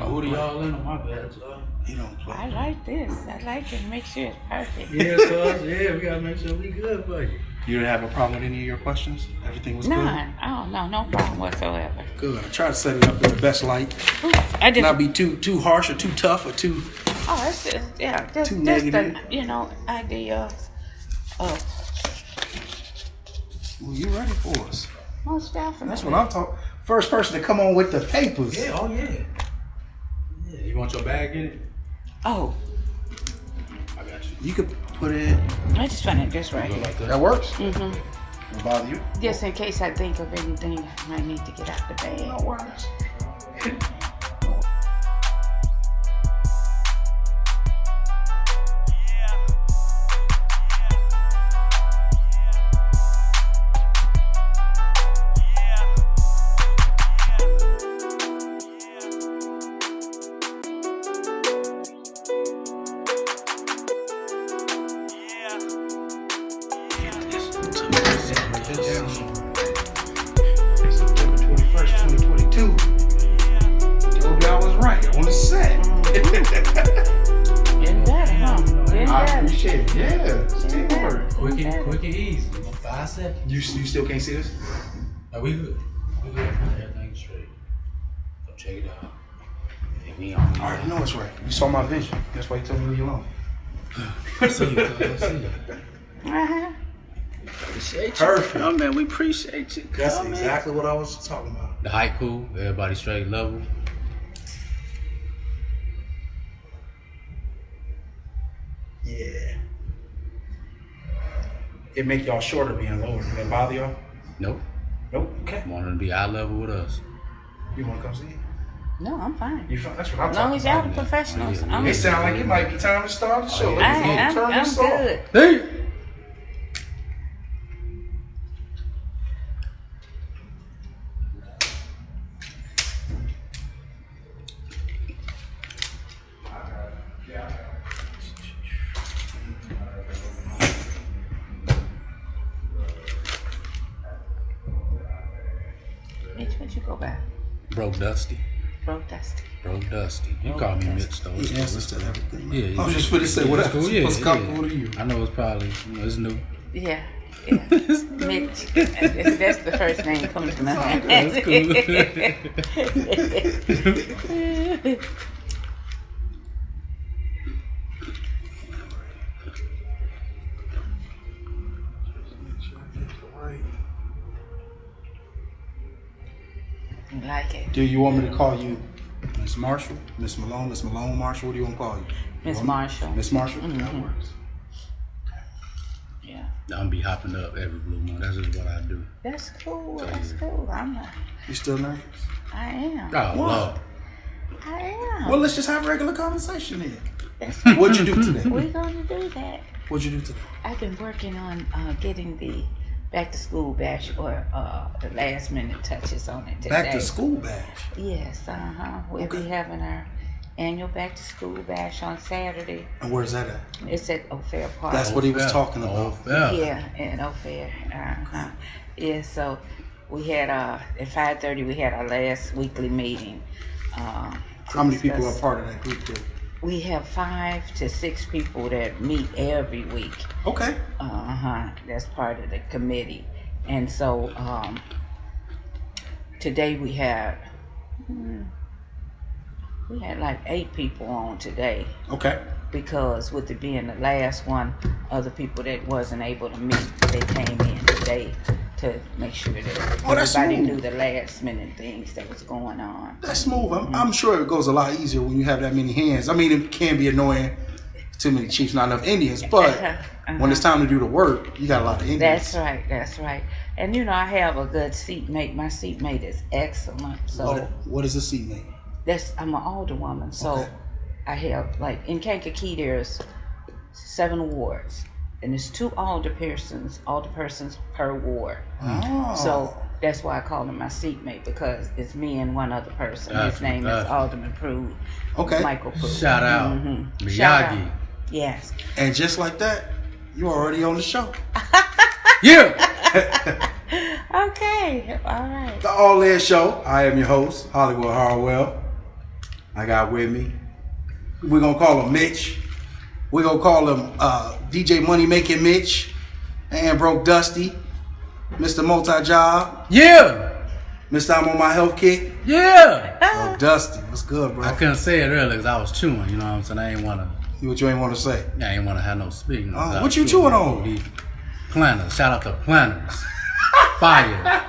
Who do y'all in on my bad, y'all? He don't play. I like this. I like it. Make sure it's perfect. Yeah, cuz. Yeah, we gotta make sure we good for you. You didn't have a problem with any of your questions? Everything was None. Oh, no problem whatsoever. good? I tried to set it up in the best light. I just, Not be too harsh or too tough or too... oh, it's just, yeah, just Too the, negative. idea of Well, you ready for us. most definitely. That's what I'm talking. First person to come on with the papers. Yeah, oh yeah. Yeah, you want your bag in it? Oh, I got you. You could put it... I just find it this right Go here. like that. That works? Mm-hmm. Don't bother you? Just in case I think of anything I might need to get out the bag. No worries. September 21st, 2022. Told you I was right on the set. Getting better, huh? Getting I better. appreciate it. Yeah, teamwork. Quick and easy. 5 seconds. You still can't see this? No, we good. We good. Everything's straight. Go check it out. Hey, we on. I already know it's right. You saw my vision. That's why you told me to leave you alone. See you, cuz. See you. Uh-huh. Appreciate you. Perfect. Oh, man, we appreciate you That's coming. exactly what I was talking about. The height cool. Everybody straight level. Yeah. It make y'all shorter being lower. Does that bother y'all? Nope. Nope. Okay. Want them to be eye level with us. You want to come see it? No, I'm fine. You fine? That's what I'm As long as talking y'all about. the professionals, Yeah. I'm It sound like it might be time to start the show. yeah. Let's go I'm turn this off. good. Hey! Mitch, what you go by? Broke Dusty. Broke Dusty. Broke Dusty. You call me Mitch though. He answers to everything. Yeah, I was just finna say, whatever. Yeah, What's comfortable to you? I know it's probably, it's new. Yeah. Yeah. Mitch. That's the first name comes to my mind. That's cool. You like it. Do you want me to call you Miss Marshall, Miss Malone, Miss Malone-Marshall? What do you want to call you? Miss Marshall. Miss Marshall? That works. Yeah. I'm be hopping up every blue moon. That's just what I do. That's cool. That's cool. I'm not. You still nervous? I am. Oh, Lord. I am. Well, let's just have a regular conversation then. That's What'd you do today? We're gonna do that. What'd you do today? I've been working on getting the back to school bash or the last minute touches on it today. Back to school bash. Yes, we'll be Okay. having our annual back to school bash on Saturday. And where's that at? It's at O'Fair Park. That's what he was talking about. Yeah. Yeah, in O'Fair. Yeah, so we had at 5:30 we had our last weekly meeting. How many people are part of that group there? We have 5 to 6 people that meet every week. Okay. That's part of the committee. And so today we had like 8 people on today Okay. because with it being the last one, other people that wasn't able to meet, they came in today to make sure that that's everybody smooth. knew the last minute things that was going on. That's smooth. I'm sure it goes a lot easier when you have that many hands. I mean, it can be annoying. Too many Chiefs, not enough Indians. But when it's time to do the work, you got a lot of Indians. That's right. And I have a good seatmate. My seatmate is excellent. So What is a seatmate? I'm an Alderwoman. So Okay. I have, like, in Kankakee, there's 7 wards. And there's 2 alderpersons per ward. Oh. So that's why I call him my seatmate, because it's me and one other person. His Gotcha, name is gotcha. Alderman Prude. Okay. Michael Prude. Shout out. Shout Miyagi. out. Yes. And just like that, you're already on the show. Yeah. Okay. All right. The All In Show. I am your host, Hollywood Harwell. I got with me. We're going to call him Mitch. We're going to call him DJ Money Making Mitch. And Broke Dusty. Mr. Multi-Job. Yeah. Mr. I'm on my health kick. Yeah. Oh, Dusty. What's good, bro? I couldn't say it earlier because I was chewing. You know what I'm saying? I ain't want to. What you ain't want to say? I ain't want to have no speaking. What you chewing on? Planners. Shout out to Planners. Fire.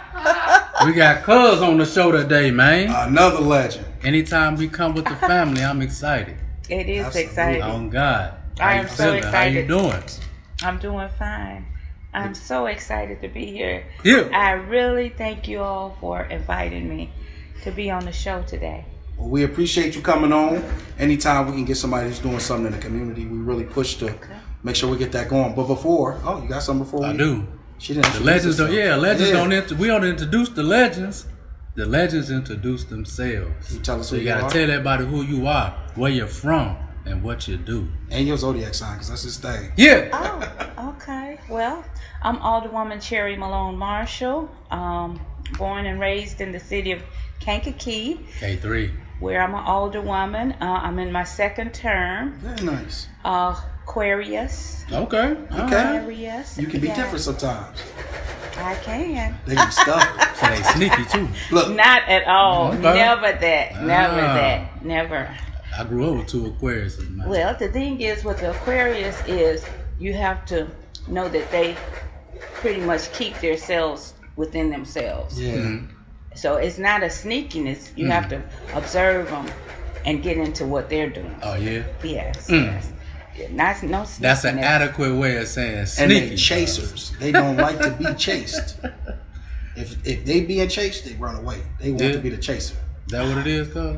We got Cuz on the show today, man. Another legend. Anytime we come with the family, I'm excited. It is Absolutely. exciting. Oh, God. I How am you so feeling? excited. How you doing? I'm doing fine. I'm so excited to be here. Yeah. I really thank you all for inviting me to be on the show today. Well, we appreciate you coming on. Anytime we can get somebody who's doing something in the community, we really push to make sure we get that going. But before, you got something before? I do. She didn't. The legends don't. Yeah, legends Yeah. don't. We don't introduce the legends. The legends introduce themselves. You tell us So who you you gotta are. tell everybody who you are, where you're from, and what you do. And your zodiac sign, because that's his thing. Yeah. Oh, okay. Well, I'm Alderwoman Cherry Malone-Marshall, born and raised in the city of Kankakee, K3. where I'm an alderwoman. I'm in my second term. Very nice. Aquarius. Okay. Okay. Aquarius. You can be Yeah, different sometimes. I can. They can be stubborn. So they sneaky too. Look, Not at all. Okay. Never that. Never Ah. that. Never. I grew up with two Aquarius. Man. Well, the thing is with the Aquarius is you have to know that they pretty much keep themselves within themselves. yeah. Mhm. So it's not a sneakiness. You have to observe them and get into what they're doing. Oh yeah. Yes, Mm. yes. Not no sneakiness. That's an adequate way of saying And sneaky. they chasers. They don't like to be chased. If they being chased, they run away. They want Yeah. to be the chaser. Is that what it is, cuz?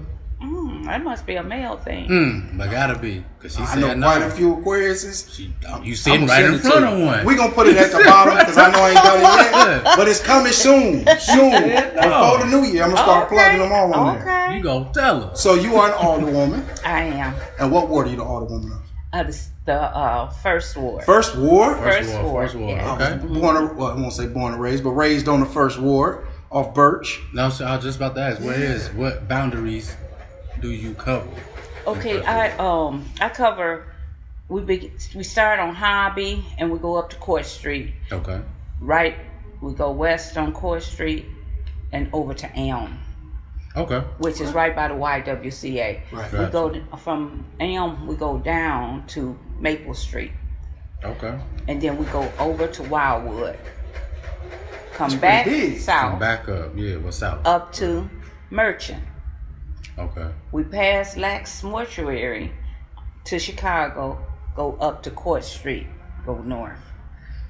That must be a male thing. But gotta be. Because she I said know no. quite a few Aquariuses. You sitting right in front of one. We're going to put it at the bottom because I know I ain't done it yet. But it's coming soon. Soon. Before the new year, I'm going to start plugging them all on there. Okay. You go tell her. So you are an alderwoman. I am. And what ward are you the alderwoman of? The first ward. First ward? First ward, ward. first ward, yes. okay. I won't say born and raised, but raised on the first ward off Birch. No, so I was just about to ask, what boundaries do you cover? Okay, I cover. We start on Hobby and we go up to Court Street. Okay. Right, we go west on Court Street and over to Elm, Okay. which is right by the YWCA. Right. We Gotcha. go from Elm. We go down to Maple Street, Okay. and then we go over to Wildwood. Come That's back pretty big. south Come back up. Yeah, what's out? up to Merchant. Okay. We pass Lax Mortuary to Chicago, go up to Court Street, go north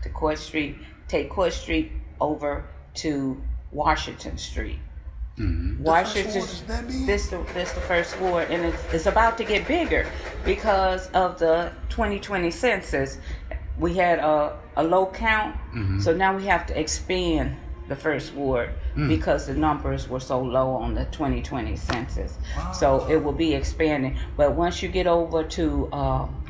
to Court Street, take Court Street over to Washington Street. Mm-hmm. Washington, The first ward is that big? this the first ward, and it's about to get bigger because of the 2020 census. We had a low count, so now we have to expand the first ward because the numbers were so low on the 2020 census. So it will be expanding. But once you get over to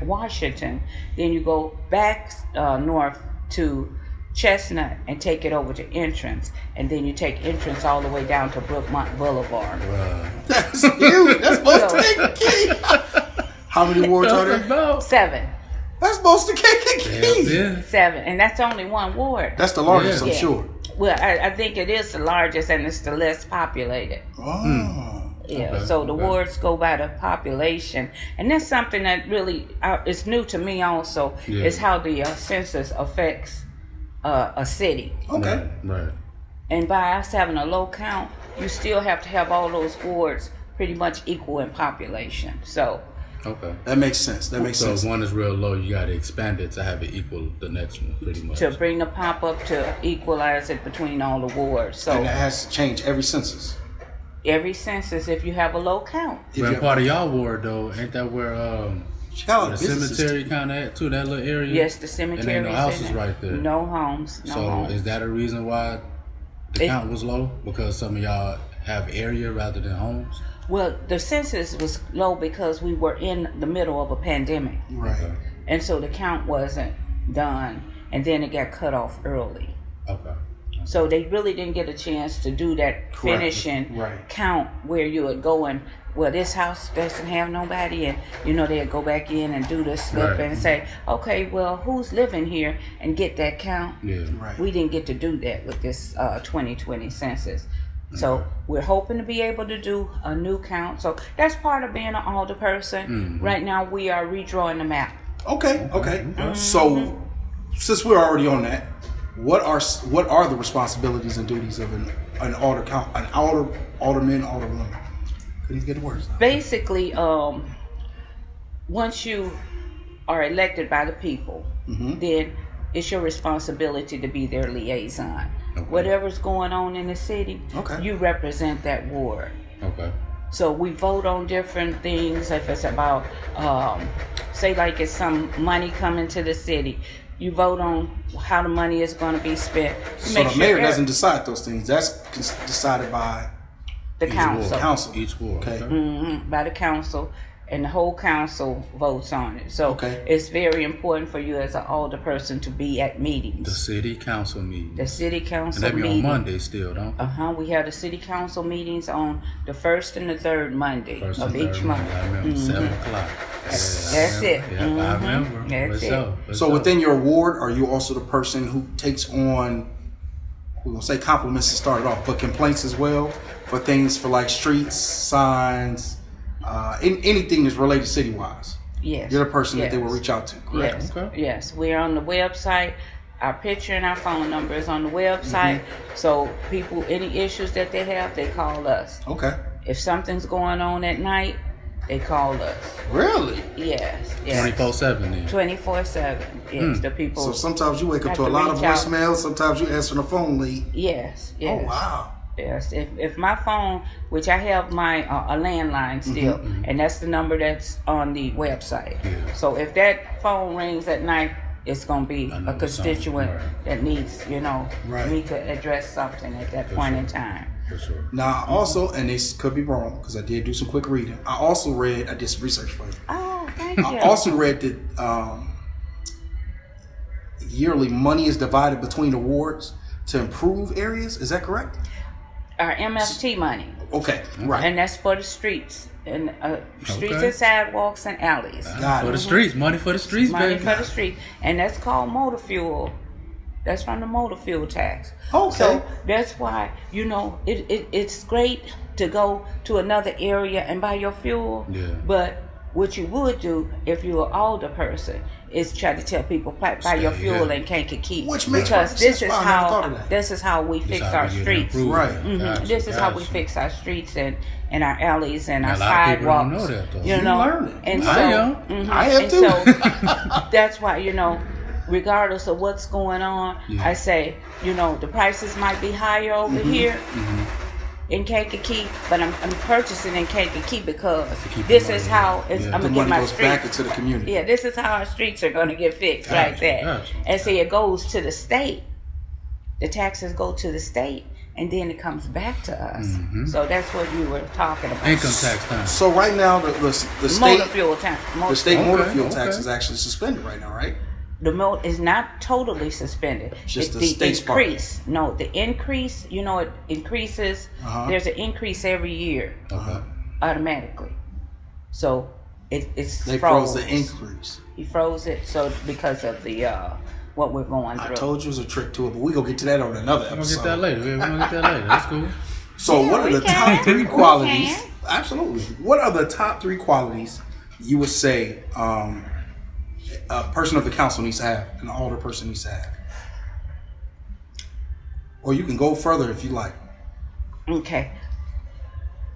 Washington, then you go back north to Chestnut and take it over to Entrance, and then you take Entrance all the way down to Brookmont Boulevard. That's huge. That's supposed to take a key. How many wards are there? About 7, That's supposed to take a key. yeah. 7, and that's only one ward. That's the largest, Yeah. I'm sure. Well, I think it is the largest and it's the less populated. Oh. Yeah, Okay, so the okay. wards go by the population, and that's something that really is new to me. Also, Yeah. is how the census affects a city. Okay. Right. And by us having a low count, you still have to have all those wards pretty much equal in population. So, Okay. That makes sense. That makes So sense. if one is real low, you got to expand it to have it equal the next one, pretty much. to bring the pop up to equalize it between all the wards. So And that has to change every census. every census, if you have a low count, If But you- part of y'all ward though, ain't that where Chicago the businesses- cemetery kind of at too? That little area. yes, the cemetery And ain't no is houses in it. right there. No homes. No So homes. is that a reason why the It- count was low? Because some of y'all have area rather than homes. Well, the census was low because we were in the middle of a pandemic. Right. Okay. And so the count wasn't done. And then it got cut off early. Okay. So they really didn't get a chance to do that finishing count where you would go and, well, this house doesn't have nobody, and they'd go back in and do the slip and say, okay, well, who's living here, and get that count. We didn't get to do that with this 2020 census. So we're hoping to be able to do a new count. So that's part of being an alder person. Right now we are redrawing the map. Okay. So since we're already on that, what are the responsibilities and duties of an alderman, alderwoman? Couldn't even get the words. Basically, once you are elected by the people, then it's your responsibility to be their liaison. Whatever's going on in the city, you represent that ward. So we vote on different things. If it's about, say like it's some money coming to the city, you vote on how the money is going to be spent. So the mayor doesn't decide those things. That's decided by the council. Each ward. Okay. By the council, and the whole council votes on it. So it's very important for you as an older person to be at meetings. The city council meetings. The city council and they be on Monday still, don't they? We have the city council meetings on the first and the third Monday of each month. I remember 7 o'clock. That's it. I remember. That's it. So within your ward, are you also the person who takes on, we're going to say compliments to start it off, but complaints as well for things for like streets, signs, anything that's related city-wise? Yes. You're the person that they will reach out to, correct? Yes. Yes. We're on the website. Our picture and our phone number is on the website. So people, any issues that they have, they call us. Okay. If something's going on at night, they call us. Really? Yes. 24/7 then. 24/7. Yes. The people. So sometimes you wake up to a lot of voicemails. Sometimes you answer the phone late. Yes. Oh wow. Yes. If my phone, which I have my a landline still, and that's the number that's on the website. So if that phone rings at night, it's gonna be a constituent that needs me to address something at that point in time. For sure. Now, also, and this could be wrong because I did do some quick reading. I did some research for you. Oh, thank you. I also read that yearly money is divided between the wards to improve areas. Is that correct? Our MFT money. Okay, right. And that's for the streets and and sidewalks and alleys. Got it. For the streets, money for the streets, Money baby. for the street, and that's called motor fuel. That's from the motor fuel tax. Okay. So that's why, it's great to go to another area and buy your fuel. Yeah. But what you would do if you're an older person is try to tell people buy your fuel in Kankakee. Which makes because this is how we This fix how our we get streets. improved. Right. Gotcha, This is how we gotcha. fix our streets and our alleys and our A lot of people don't sidewalks. know that, though. You learn it. And so I am. I am and too. so that's why, regardless of what's going on, Yeah. I say, the prices might be higher over here in Kankakee, but I'm purchasing in Kankakee because keep this the is money. how Yeah. I'm The gonna get money my goes streets. back into the community. Yeah, this is how our streets are gonna get fixed like that. Gotcha. And see, it goes to the state. The taxes go to the state, and then it comes back to us. So that's what you were talking about. Income tax time. So right now, the state Motor fuel tax. the state motor Okay, fuel okay. tax is actually suspended right now, right? The moat is not totally suspended. Just the the state's part. increase. No, the increase. It increases. There's an increase every year Okay. automatically. So it's They froze. froze the increase. He froze it because of the what we're going through. I told you it was a trick to it, but we gonna get to that on another We're episode. gonna get that later. We're gonna get that later. That's cool. So Yeah, what are we the can. top 3 We qualities? can. Absolutely. What are the top 3 qualities you would say a person of the council needs to have, an older person needs to have? Or you can go further if you like. Okay.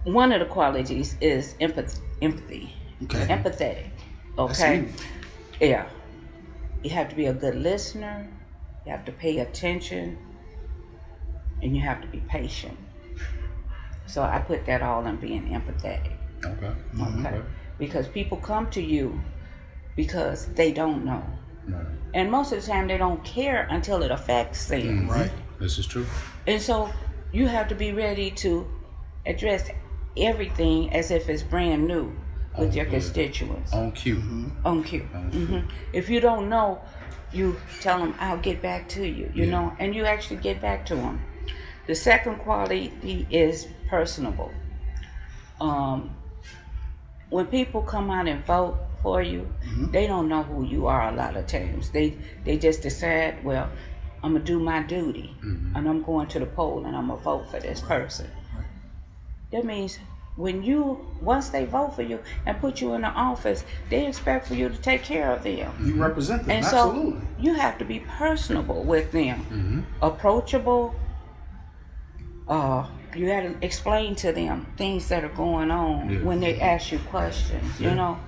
One of the qualities is empathy. Okay. Empathetic. That's Okay. huge. Yeah. You have to be a good listener. You have to pay attention. And you have to be patient. So I put that all in being empathetic. Okay. Okay. Because people come to you because they don't know. Right. And most of the time they don't care until it affects them. Right. This is true. And so you have to be ready to address everything as if it's brand new. with your constituents. On cue. On cue. If you don't know, you tell them, I'll get back to you, you know, and you actually get back to them. The second quality is personable. When people come out and vote for you, they don't know who you are a lot of times. They just decide, well, I'm going to do my duty, and I'm going to the poll, and I'm going to vote for this person. That means once they vote for you and put you in the office, they expect for you to take care of them. You represent them, and absolutely. So you have to be personable with them, approachable. You got to explain to them things that are going on when they ask you questions. You know,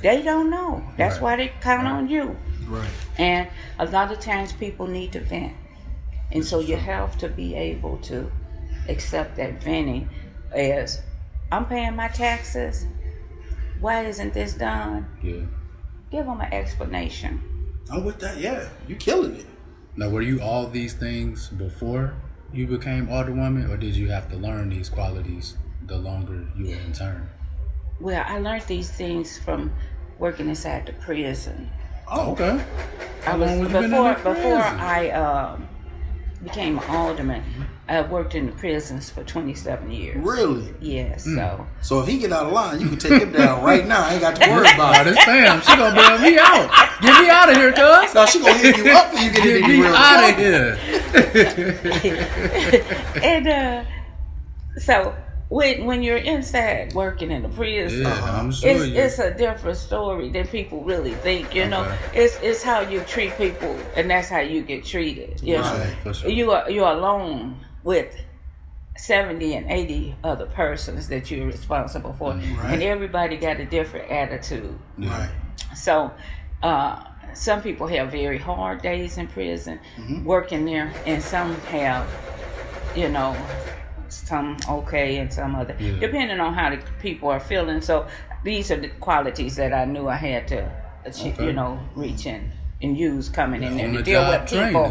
they don't know. That's why they count on you. Right. And a lot of times people need to vent, and so you have to be able to accept that venting as, I'm paying my taxes. Why isn't this done? Yeah. Give them an explanation. I'm with that. Yeah, you killing it. Now, were you all these things before you became Alderwoman, or did you have to learn these qualities the longer you were in term? Well, I learned these things from working inside the prison. Oh, okay. I was before I became an alderman. I worked in the prisons for 27 years. Really? Yes. So if he get out of line, you can take him down right now. I ain't got to worry about it. This fam, she gonna bail me out. Get me out of here, cuz. No, she gonna hit you up when you get Get in me real out of here. And so when you're inside working in the prison, I'm sure it's a different story than people really think. You know, it's how you treat people, and that's how you get treated. You know, For sure. you're alone with 70 and 80 other persons that you're responsible for, and everybody got a different attitude. Right. So some people have very hard days in prison working there, and some have, you know, some okay and some other, depending on how the people are feeling. So these are the qualities that I knew I had to achieve, you know, reach in and use coming in there to deal with people.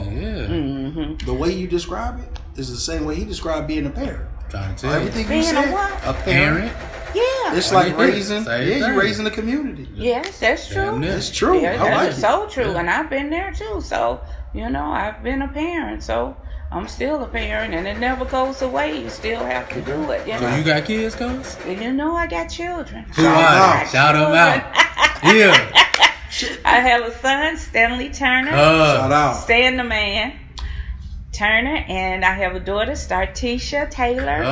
The way you describe it is the same way he described being a parent. Trying to tell you. Everything Being you said, a what? a parent. Yeah. It's like raising, Same you're thing. raising a community. Yes, that's true. It's true. Yeah, I that like is it. so true, and I've been there too. So you know, I've been a parent, so I'm still a parent, and it never goes away. You still have to do it. You So know? you got kids, cuz? You know, I got children. Who are they? Shout them out. Yeah. I have a son, Stanley Turner. Shout out. Stan the Man Turner, and I have a daughter, Startisha Taylor.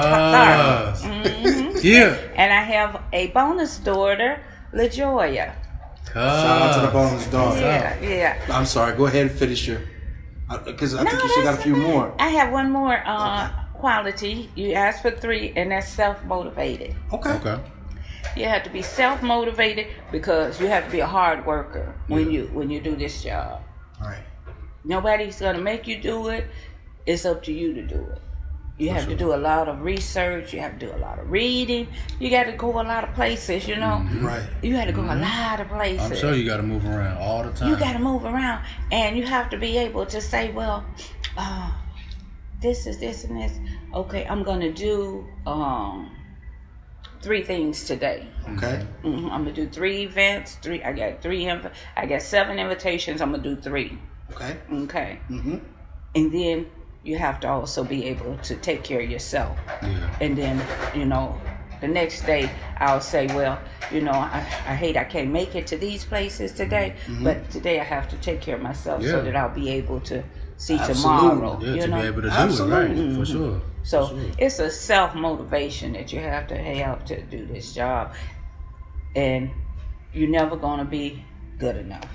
Yeah. And I have a bonus daughter, LaJoya. Shout out to the bonus dog. Yeah. I'm sorry. Go ahead and finish your, because I think you still got a few more. I have one more quality. You asked for 3, and that's self-motivated. Okay. You have to be self-motivated because you have to be a hard worker when you do this job. Right. Nobody's gonna make you do it. It's up to you to do it. You have to do a lot of research. You have to do a lot of reading. You got to go a lot of places, you know. Right. You got to go a lot of places. I'm sure you got to move around all the time. You got to move around, and you have to be able to say, well, this is this and this. Okay, I'm gonna do 3 things today. Okay. I'm gonna do 3 events. I got 7 invitations. I'm gonna do 3. Okay. Okay. And then you have to also be able to take care of yourself. And then, you know, the next day I'll say, well, you know, I hate I can't make it to these places today, but today I have to take care of myself so that I'll be able to see tomorrow. Yeah, you to know? be able to do Absolutely. it, right? For sure. So it's a self-motivation that you have to have to do this job. And you're never going to be good enough.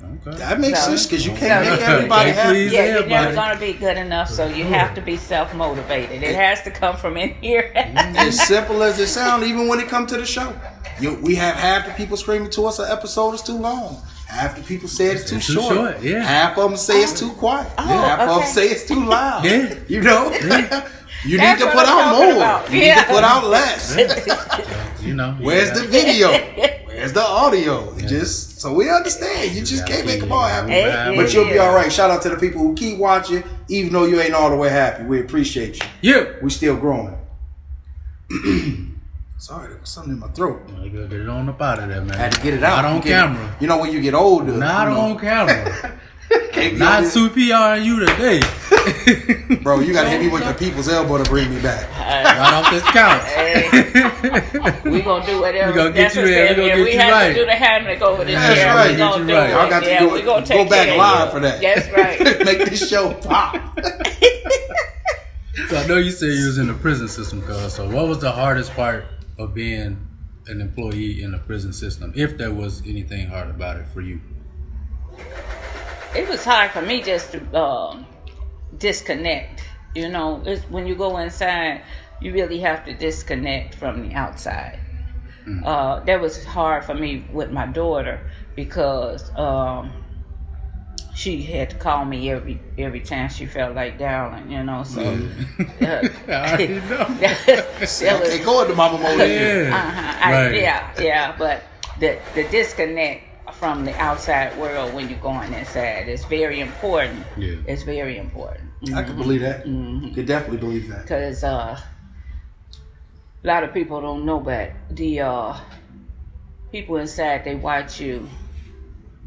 Okay. That makes sense because you can't make everybody happy. Yeah, you're never going to be good enough, so you have to be self-motivated. It has to come from in here. As simple as it sounds, even when it comes to the show. We have half the people screaming to us an episode is too long. Half the people say it's too short. Yeah. Half of them say it's too quiet. Half of them say it's too loud. Yeah. You know? You need That's to what put I'm out talking more. about. You need to put out less. You know. Where's the video? Where's the audio? Just so we understand. You just can't make them all happy. But you'll be all right. Shout out to the people who keep watching, even though you ain't all the way happy. We appreciate you. Yeah. We still growing. Sorry, there was something in my throat. You gotta get it on up out of there, man. I had to get it out. Not on camera. You know, when you get older. Not on camera. Can't be Not on this- CPR you today. Bro, you gotta hit me with the people's elbow to bring me back. Right off this couch. We gonna do whatever. We gonna get you there. We gonna get we you have right. to do the Hamlet over the That's chair. right. We gonna Get do you right. it. Y'all got to Yeah, do we it. gonna take Go back care of live you. for that. That's right. Make this show pop. So I know you said you was in the prison system, cuz. So what was the hardest part of being an employee in the prison system, if there was anything hard about it for you? It was hard for me just to disconnect. You know, when you go inside, you really have to disconnect from the outside. That was hard for me with my daughter because she had to call me every time she felt like down, you know. So I already know. Okay, go into mama mode. Yeah. But the disconnect from the outside world when you're going inside is very important. Yeah. It's very important. I can believe that. Could definitely believe that. Because a lot of people don't know, but the people inside, they watch you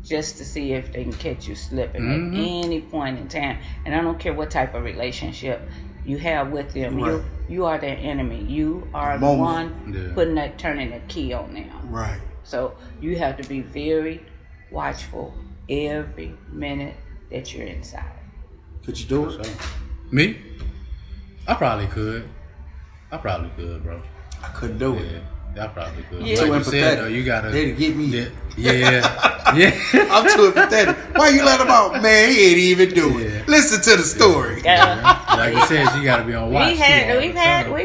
just to see if they can catch you slipping at any point in time. And I don't care what type of relationship you have with them. Right. You are their enemy. You are the one turning the key on them. Right. So you have to be very watchful every minute that you're inside. Could you do it? Me? I probably could, bro. I couldn't do it. Yeah, I probably could. Yeah. Like Too you said, empathetic. though, you gotta. They'd get me. Yeah. I'm too empathetic. Why you let him out? Man, he ain't even do it. Yeah. Listen to the story. Like you said, you gotta be on watch. We've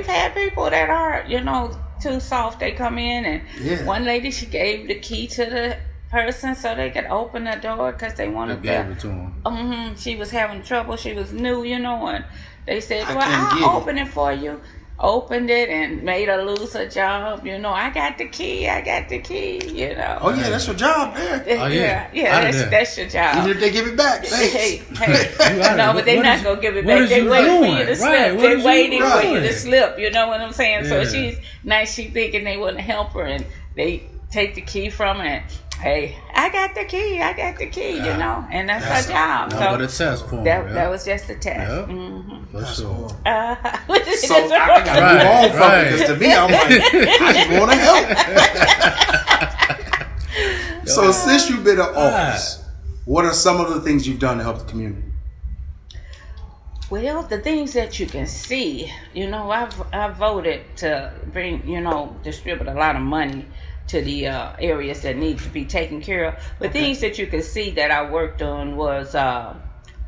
had people that are, you know, too soft. They come in and one lady, she gave the key to the person so they could open the door because they wanted gave it to him. She was having trouble. She was new, you know, and they said, I well, can't get I'll open it for you. Opened it and made her lose her job. You know, I got the key, you know. Oh, yeah, that's your job there. Oh, yeah. That's your job. Even if they give it back, thanks. Hey, No, but they're not gonna give it back. They wait for you to slip. They're waiting for you to slip. You know what I'm saying? Yeah. So she's nice. She thinking they want to help her, and they take the key from her. And, hey, I got the key. You know, and that's her job. No, So but a test for him. that was just a test. Yep. For That's sure. horrible. So So I gotta move on from it because to me, I'm like, I just want to help. So since you've been in office, what are some of the things you've done to help the community? Well, the things that you can see, you know, I voted to bring, you know, distribute a lot of money to the areas that need to be taken care of. But things that you can see that I worked on was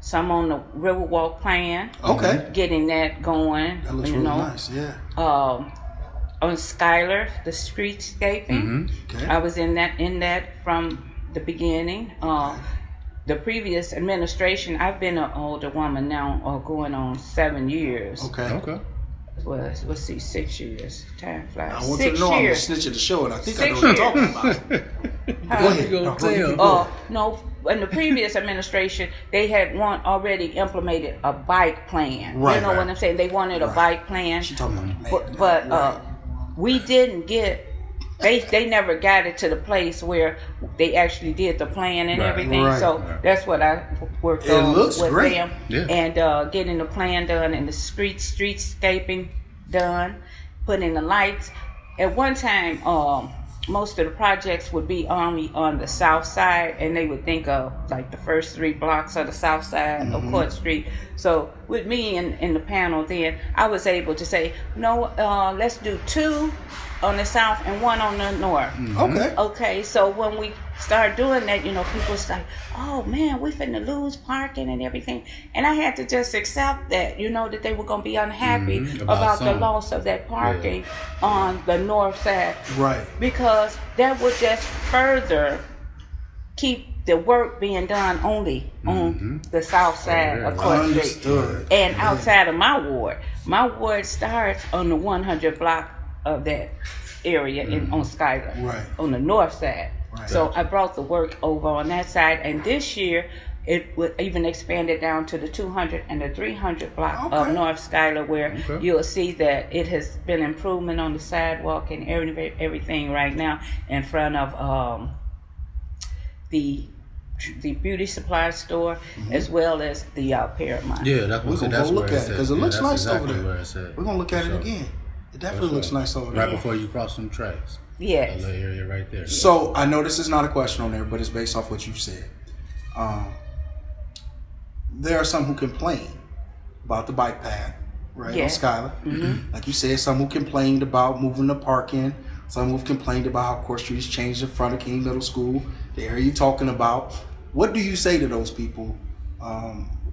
some on the Riverwalk plan. Okay. Getting that going. That looks you really know. nice, yeah. On Skylar, the streetscaping. Okay. I was in that from the beginning. The previous administration, I've been an older woman now, going on 7 years. Okay. Well, let's see, 6 years. Time flies. I want 6 you to know I'm the years. snitch of the show, and I think I know 6 what you're years. talking about. How Go you ahead. gonna No, tell? No, in the previous administration, they had already implemented a bike plan. Right, You know what I'm saying? They wanted a bike plan. She talking about But we didn't get. They never got it to the place where they actually did the plan and Right. everything. Right. So that's what I worked It on looks with great. them, Yeah. and getting the plan done and the streetscaping done, putting in the lights. At one time, most of the projects would be only on the south side, and they would think of like the first 3 blocks of the south side of Court Street. So with me in the panel then, I was able to say, no, let's do 2 on the south and 1 on the north. Okay. Okay, so when we start doing that, you know, people start, oh man, we finna lose parking and everything. And I had to just accept that, you know, that they were gonna be unhappy about the loss of that parking on the north side. Right. Because that would just further keep the work being done only on the south side of Court Street. Understood. And outside of my ward starts on the 100 block of that area on Skylar, Right. on the north side. Right. So I brought the work over on that side, and this year it would even expand it down to the 200 and the 300 block of Okay. North Schuyler, where Okay. you'll see that it has been improvement on the sidewalk and everything right now in front of the beauty supply store, as well as the Paramount. Yeah, that's We're what gonna that's go look where at it's it at. because it Yeah, looks that's nice exactly over where there. it's at. We're gonna look at For it sure. again. It definitely For looks sure. nice over Right there. before you cross them tracks. Yes. That little area right there. So I know this is not a question on there, but it's based off what you've said. There are some who complain about the bike path, right, on Yes. Schuyler. Like you said, some who complained about moving the parking. Some who've complained about how Court Street has changed in front of King Middle School. The area you're talking about. What do you say to those people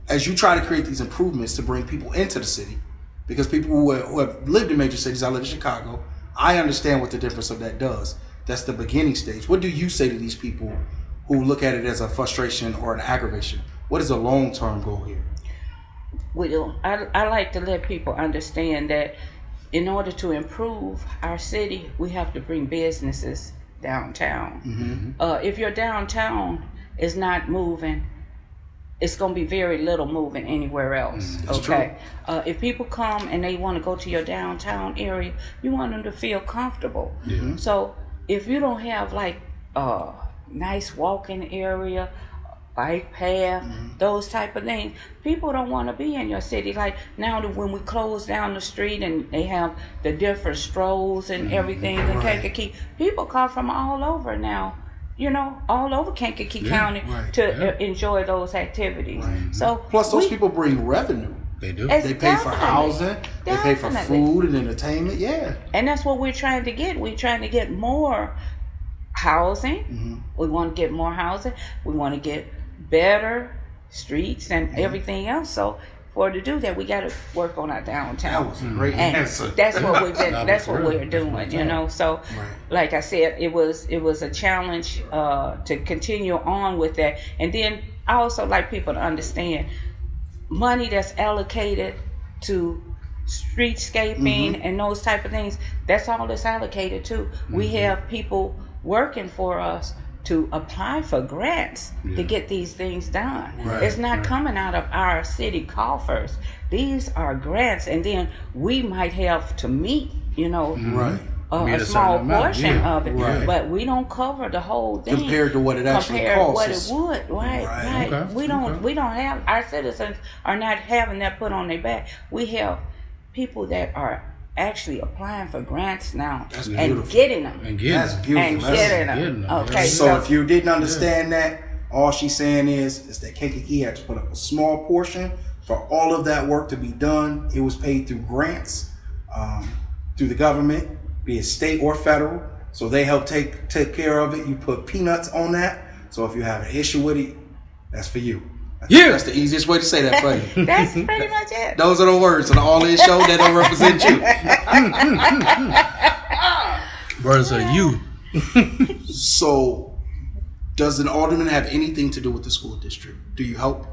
as you try to create these improvements to bring people into the city? Because people who have lived in major cities, I live in Chicago, I understand what the difference of that does. That's the beginning stage. What do you say to these people who look at it as a frustration or an aggravation? What is the long-term goal here? Well, I like to let people understand that in order to improve our city, we have to bring businesses downtown. If your downtown is not moving, it's going to be very little moving anywhere else. That's Okay. If people come and they want to go to your downtown area, you want them to feel comfortable. So if you don't have like a nice walking area, bike path, those type of things, people don't want to be in your city. Like now that when we close down the street and they have the different strolls and everything in Kankakee, people come from all over now. You know, all over Kankakee County to enjoy those activities. So Plus, those people bring revenue. They do. They pay for housing. They pay for Definitely. food and entertainment. Yeah. And that's what we're trying to get. We're trying to get more housing. We want to get more housing. We want to get better streets and everything else. So for to do that, we got to work on our downtown. That was a great And answer. that's what we've been. That's what for real. we're doing. You know. So, Right. like I said, it was a challenge to continue on with that. And then I also like people to understand money that's allocated to streetscaping and those type of things. That's all it's allocated to. We have people working for us to apply for grants to get these things done. Right, It's not coming out of our city coffers. These are grants, and then we might have to meet, you know, Right. Meet a a small certain amount, portion yeah. of it, Right. but we don't cover the whole thing Compared to what it actually compared to costs. what It's- it would. Right. Right. Okay, We don't. okay. We don't have, our citizens are not having that put on their back. We have people that are actually applying for grants now That's and beautiful. getting them. And getting That's them. beautiful. And That's- getting them. getting them, Okay. yeah. So if you didn't understand that, all she's saying is that Kankakee had to put up a small portion for all of that work to be done. It was paid through grants, through the government, be it state or federal. So they help take care of it. You put peanuts on that. So if you have an issue with it, that's for you. That's the easiest way to say that for you. That's pretty much it. Those are the words on the All In Show that don't represent you. Words are you. So, does an alderman have anything to do with the school district? Do you help?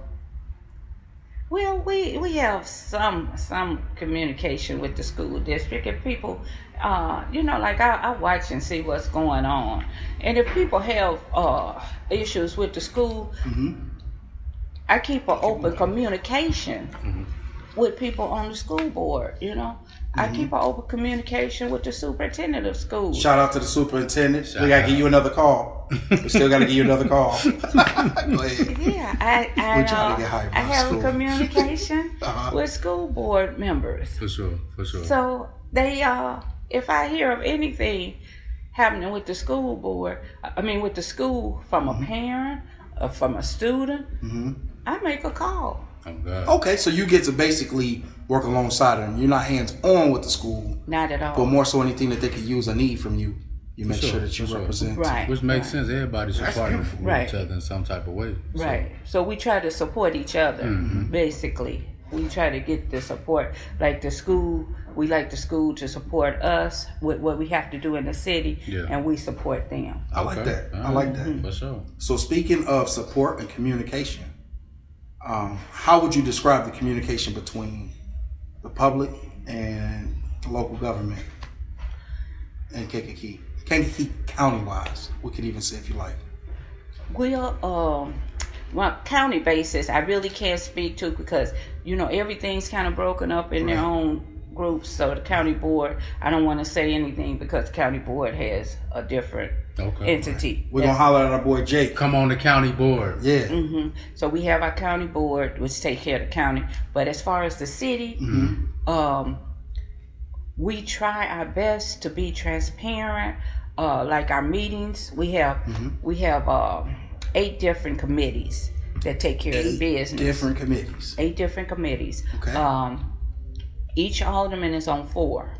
Well, we have some communication with the school district, and people, you know, like I watch and see what's going on, and if people have issues with the school, I keep an open communication with people on the school board. You know, I keep an open communication with the superintendent of schools. Shout out to the superintendent. We gotta give you another call. We still gotta give you another call. Go ahead. Yeah, We're trying to get hired by I have school. a communication Uh-huh. with school board members. For sure. For sure. So they, if I hear of anything happening with the school board, with the school from a parent or from a student, I make a call. Oh, God. Okay, so you get to basically work alongside them. You're not hands on with the school, Not at all. but more so anything that they could use or need from you. You make sure, sure that you for sure. represent. Right. Which makes right. sense. Everybody should partner with Right. each other in some type of way. So, Right. So we try to support each other, basically. We try to get the support. Like the school, we like the school to support us with what we have to do in the city, Yeah. and we support them. I like Okay. that. I like that. For sure. So speaking of support and communication, how would you describe the communication between the public and the local government in Kankakee? Kankakee County-wise, we could even say if you like. Well, well, county basis, I really can't speak to because, everything's kind of broken up in their own groups. So the county board, I don't want to say anything because the county board has a different entity. We're going to holler at our boy Jake. Come on the county board. Yeah. So we have our county board, which take care of the county. But as far as the city, we try our best to be transparent. Like our meetings, we have 8 different committees that take care of the business. 8 different committees. Okay. Each alderman is on 4.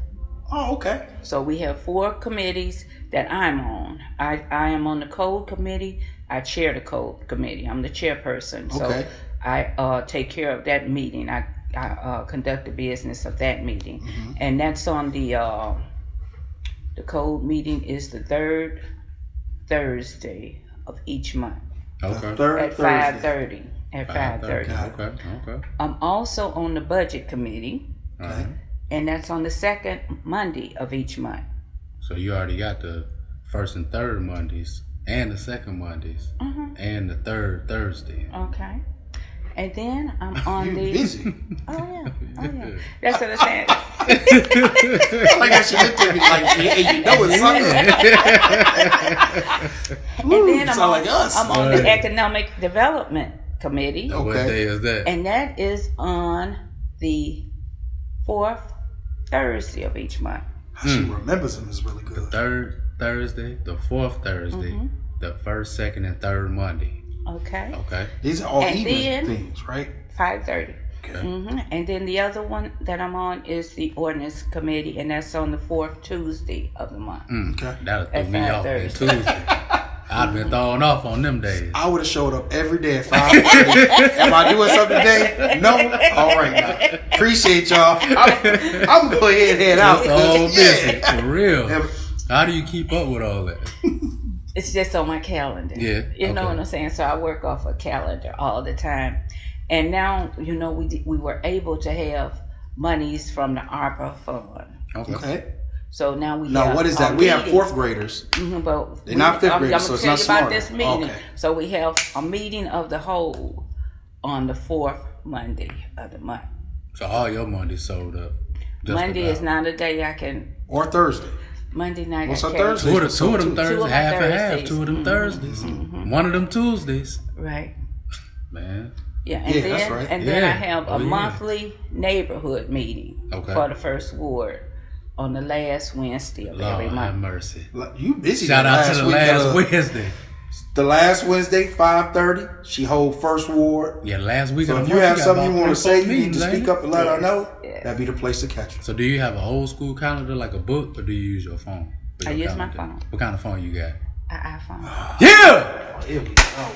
Oh, okay. So we have 4 committees that I'm on. I am on the code committee. I chair the code committee. I'm the chairperson. So I take care of that meeting. I conduct the business of that meeting. And that's on the code meeting is the 3rd Thursday of each month. Okay. At 5:30. At 5:30. Okay. I'm also on the budget committee. Okay. And that's on the 2nd Monday of each month. So you already got the 1st and 3rd Mondays, and the 2nd Mondays, and the 3rd Thursday. Okay. And then I'm on the. Busy. Oh yeah. That's what I'm saying. Like I should look at me like, it's something. And then I'm on the Right. economic development committee. Okay. What day is that? And that is on the 4th Thursday of each month. How she remembers them is really The good. 3rd Thursday, the 4th Thursday, the 1st, 2nd, and 3rd Monday. Okay. Okay. These are all And even then- things, right? 5:30. Okay. And then the other one that I'm on is the ordinance committee, and that's on the 4th Tuesday of the month. Okay. That'll throw At me off on 5:30. Tuesday. I'd been thrown off on them days. I would have showed up every day at 5:30. Am I doing something today? No? All right, now. Appreciate y'all. I'm going to go ahead and head out. Just all busy, Yeah. for real. Yeah. How do you keep up with all that? It's just on my calendar. Yeah, You know okay. what I'm saying? So I work off a calendar all the time. And now, we were able to have monies from the ARPA fund. Okay. So now we Now, have what is that? a We have meeting. 4th graders. But They're not 5th graders, I'm so gonna it's tell not you about smarter. this meeting. Okay. So we have a meeting of the whole on the 4th Monday of the month. So all your money's sold up. Just Monday about. is not a day I can. Or Thursday. Monday night. What's I on can't. Thursday? Two of them Two Thursdays, of my half and half. Thursdays. 2 of them Thursdays. One of them Tuesdays. Right. Man. Yeah, and Yeah, then that's right. and then I Yeah. have Oh, a yeah. monthly neighborhood meeting Okay. for the first ward on the last Wednesday of every Lord have month. mercy. You busy. Shout that out to the week, last Wednesday. The last Wednesday, 5:30. She hold first ward. Yeah, last week So of if the you month, have got something you about want to 3 or say, 4 you need to meetings, speak ain't up and let her know. Yes. That'd be the place to catch her. So do you have an old school calendar like a book, or do you use your phone? for I your use my calendar? phone. What kind of phone you got? An iPhone. Yeah! Here we go.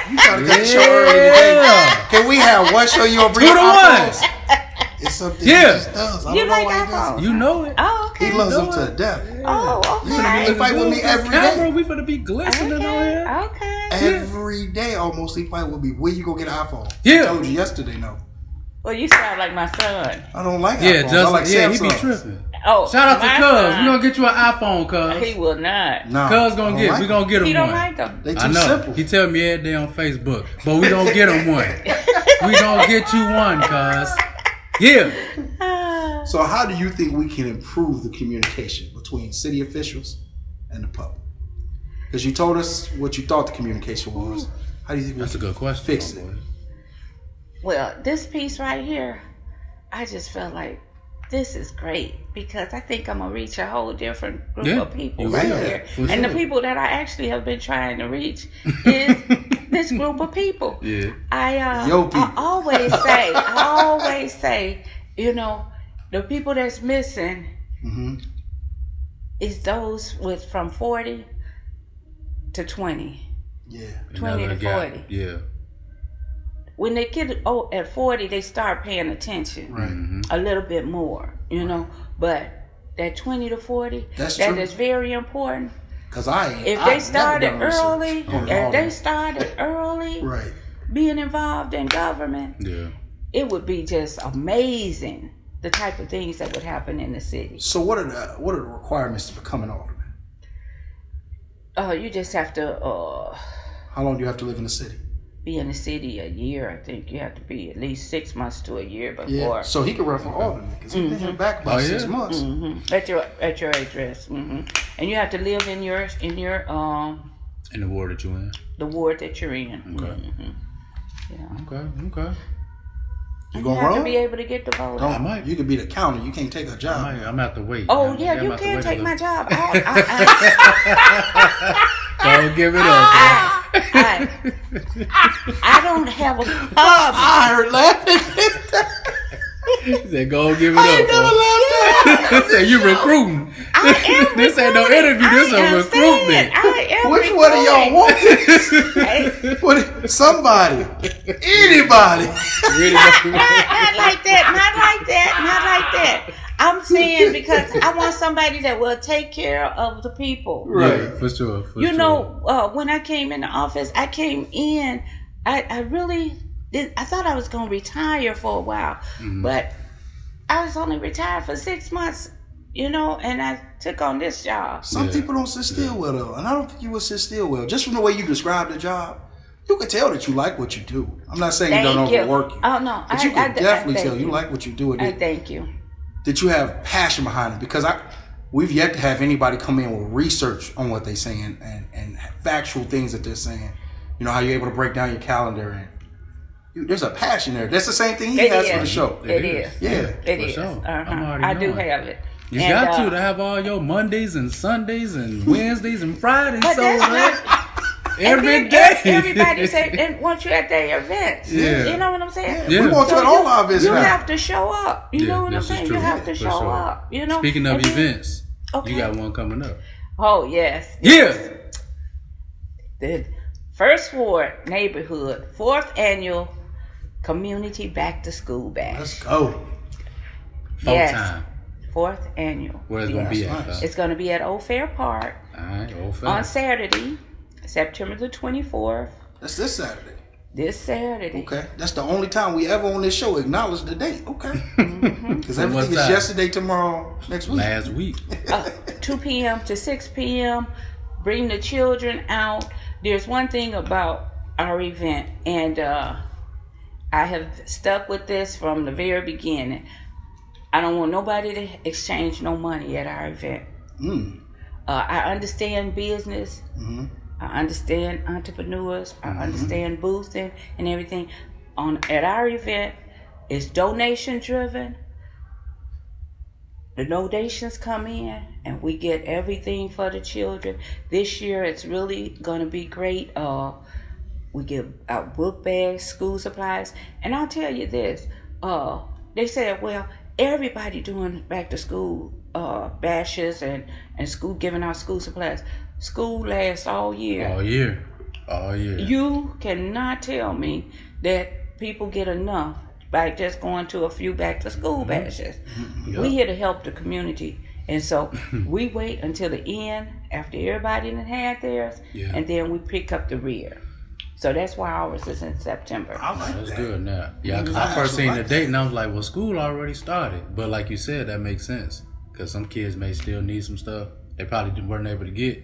You trying to cut the show early today? Yeah! Can we have one show you gonna bring 2 to up 1! iPhones? It's something Yeah. he just does. I You don't know like why he does iPhones? it. You know it. Oh, okay. He loves them to death. Oh, You okay. finna fight with me every Camera, day. we finna be glistening on here. Okay. Every day almost he fight with me. Where you go get an iPhone? Yeah. I told you yesterday, no. Well, you sound like my son. I don't like Yeah, iPhones. I just like yeah, he be Samsungs. tripping. Oh, Shout out to my Cuz. son, We gonna get you an iPhone, He Cuz. will not. Nah, Cuz I gonna don't get. like We gonna get him He don't one. like them. They too I know. simple. He tell me every day on Facebook, but we gonna get him one. We gonna get you one, Cuz. Yeah. So how do you think we can improve the communication between city officials and the public? Because you told us what you thought the communication was. How do you think That's a we good can question. fix my it? boy. Well, this piece right here, I just felt like this is great because I think I'm gonna reach a whole different group Yeah, of people you right will, here. for And the sure. people that I actually have been trying to reach is this group of people. Yeah. Yo, people. I always say, the people that's missing is those with from 40 to 20. Yeah. 20 to Another gap. 40. Yeah. When they get at 40, they start paying attention Right. a little bit more, But that 20 to 40, That's that true. is very important. Because If they started early, Right. being involved in government, Yeah. it would be just amazing the type of things that would happen in the city. So what are the requirements to become an alderman? You just have to How long do you have to live in the city? be in the city a year. I think you have to be at least 6 months to a year before. Yeah. So he could run for alderman because he's been back about 6 months. At your address, and you have to live in your In the ward that you're in. the ward that you're in. Okay. Yeah. Okay. You You gonna have to run? be able to get the vote. Don't. I might. You could be the counter. You can't take a job. I'm gonna have to wait. Oh I'm yeah, gonna you have to can wait take a my little- job. Don't give it up. I don't have a problem. I heard laughing. He said, "Go give it I ain't up." never bro. laughed He said, "You recruiting." I am This ain't no interview. This a recruitment. Which one of y'all want this? Somebody. Anybody. Really Not like that. I'm saying because I want somebody that will take care of the people. Right, for sure. You know, when I came in the office, I came in, I really did. I thought I was going to retire for a while, but I was only retired for 6 months, and I took on this job. Some people don't sit still well, though. And I don't think you would sit still well. Just from the way you describe the job, you can tell that you like what you do. I'm not saying you don't overwork it. Oh, no. But you can definitely tell you you like what you do. I thank you. That you have passion behind it. Because we've yet to have anybody come in with research on what they're saying and factual things that they're saying. You know, how you're able to break down your calendar and there's a passion there. That's the same thing he has for the show. It is. Yeah. It For is. sure. I'm Uh-huh. already I do knowing. have it. You And, got to have all your Mondays and Sundays and Wednesdays and Fridays. But So that's not. every And day. then everybody say and want you at their events. Yeah. You know what I'm saying? Yeah. We want you at all our events You now. have to show up. You know what I'm this is saying? true. You have to For show sure. up. Speaking of And then- events, Okay. you got one coming up. Oh yes. Yeah. The First Ward neighborhood 4th annual community back to school bash. Let's go. Full Yes. time. 4th annual. Where it's gonna be Yes, at? nice. It's going to be at Old Fair Park All right, old on fella. Saturday, September the 24th. That's this Saturday. This Saturday. Okay. That's the only time we ever on this show acknowledge the date. Okay. Because So what everything is time? yesterday, tomorrow, next week. Last week. 2 p.m. to 6 p.m. Bring the children out. There's one thing about our event, and I have stuck with this from the very beginning. I don't want nobody to exchange no money at our event. I understand business. I understand entrepreneurs. I understand boosting and everything. At our event, it's donation driven. The donations come in and we get everything for the children. This year it's really gonna be great. We give out book bags, school supplies, and I'll tell you this. They said, well, everybody doing back to school bashes and school giving out school supplies. School lasts all year. All year. All year. You cannot tell me that people get enough by just going to a few back to school bashes. We here to help the community. And so we wait until the end after everybody done had theirs, and then we pick up the rear. So that's why ours is in September. I like That's that. good now. Yeah, because I I first actually seen like the date and I was like, well, school already started. But like you said, that makes sense. Because some kids may still need some stuff they probably weren't able to get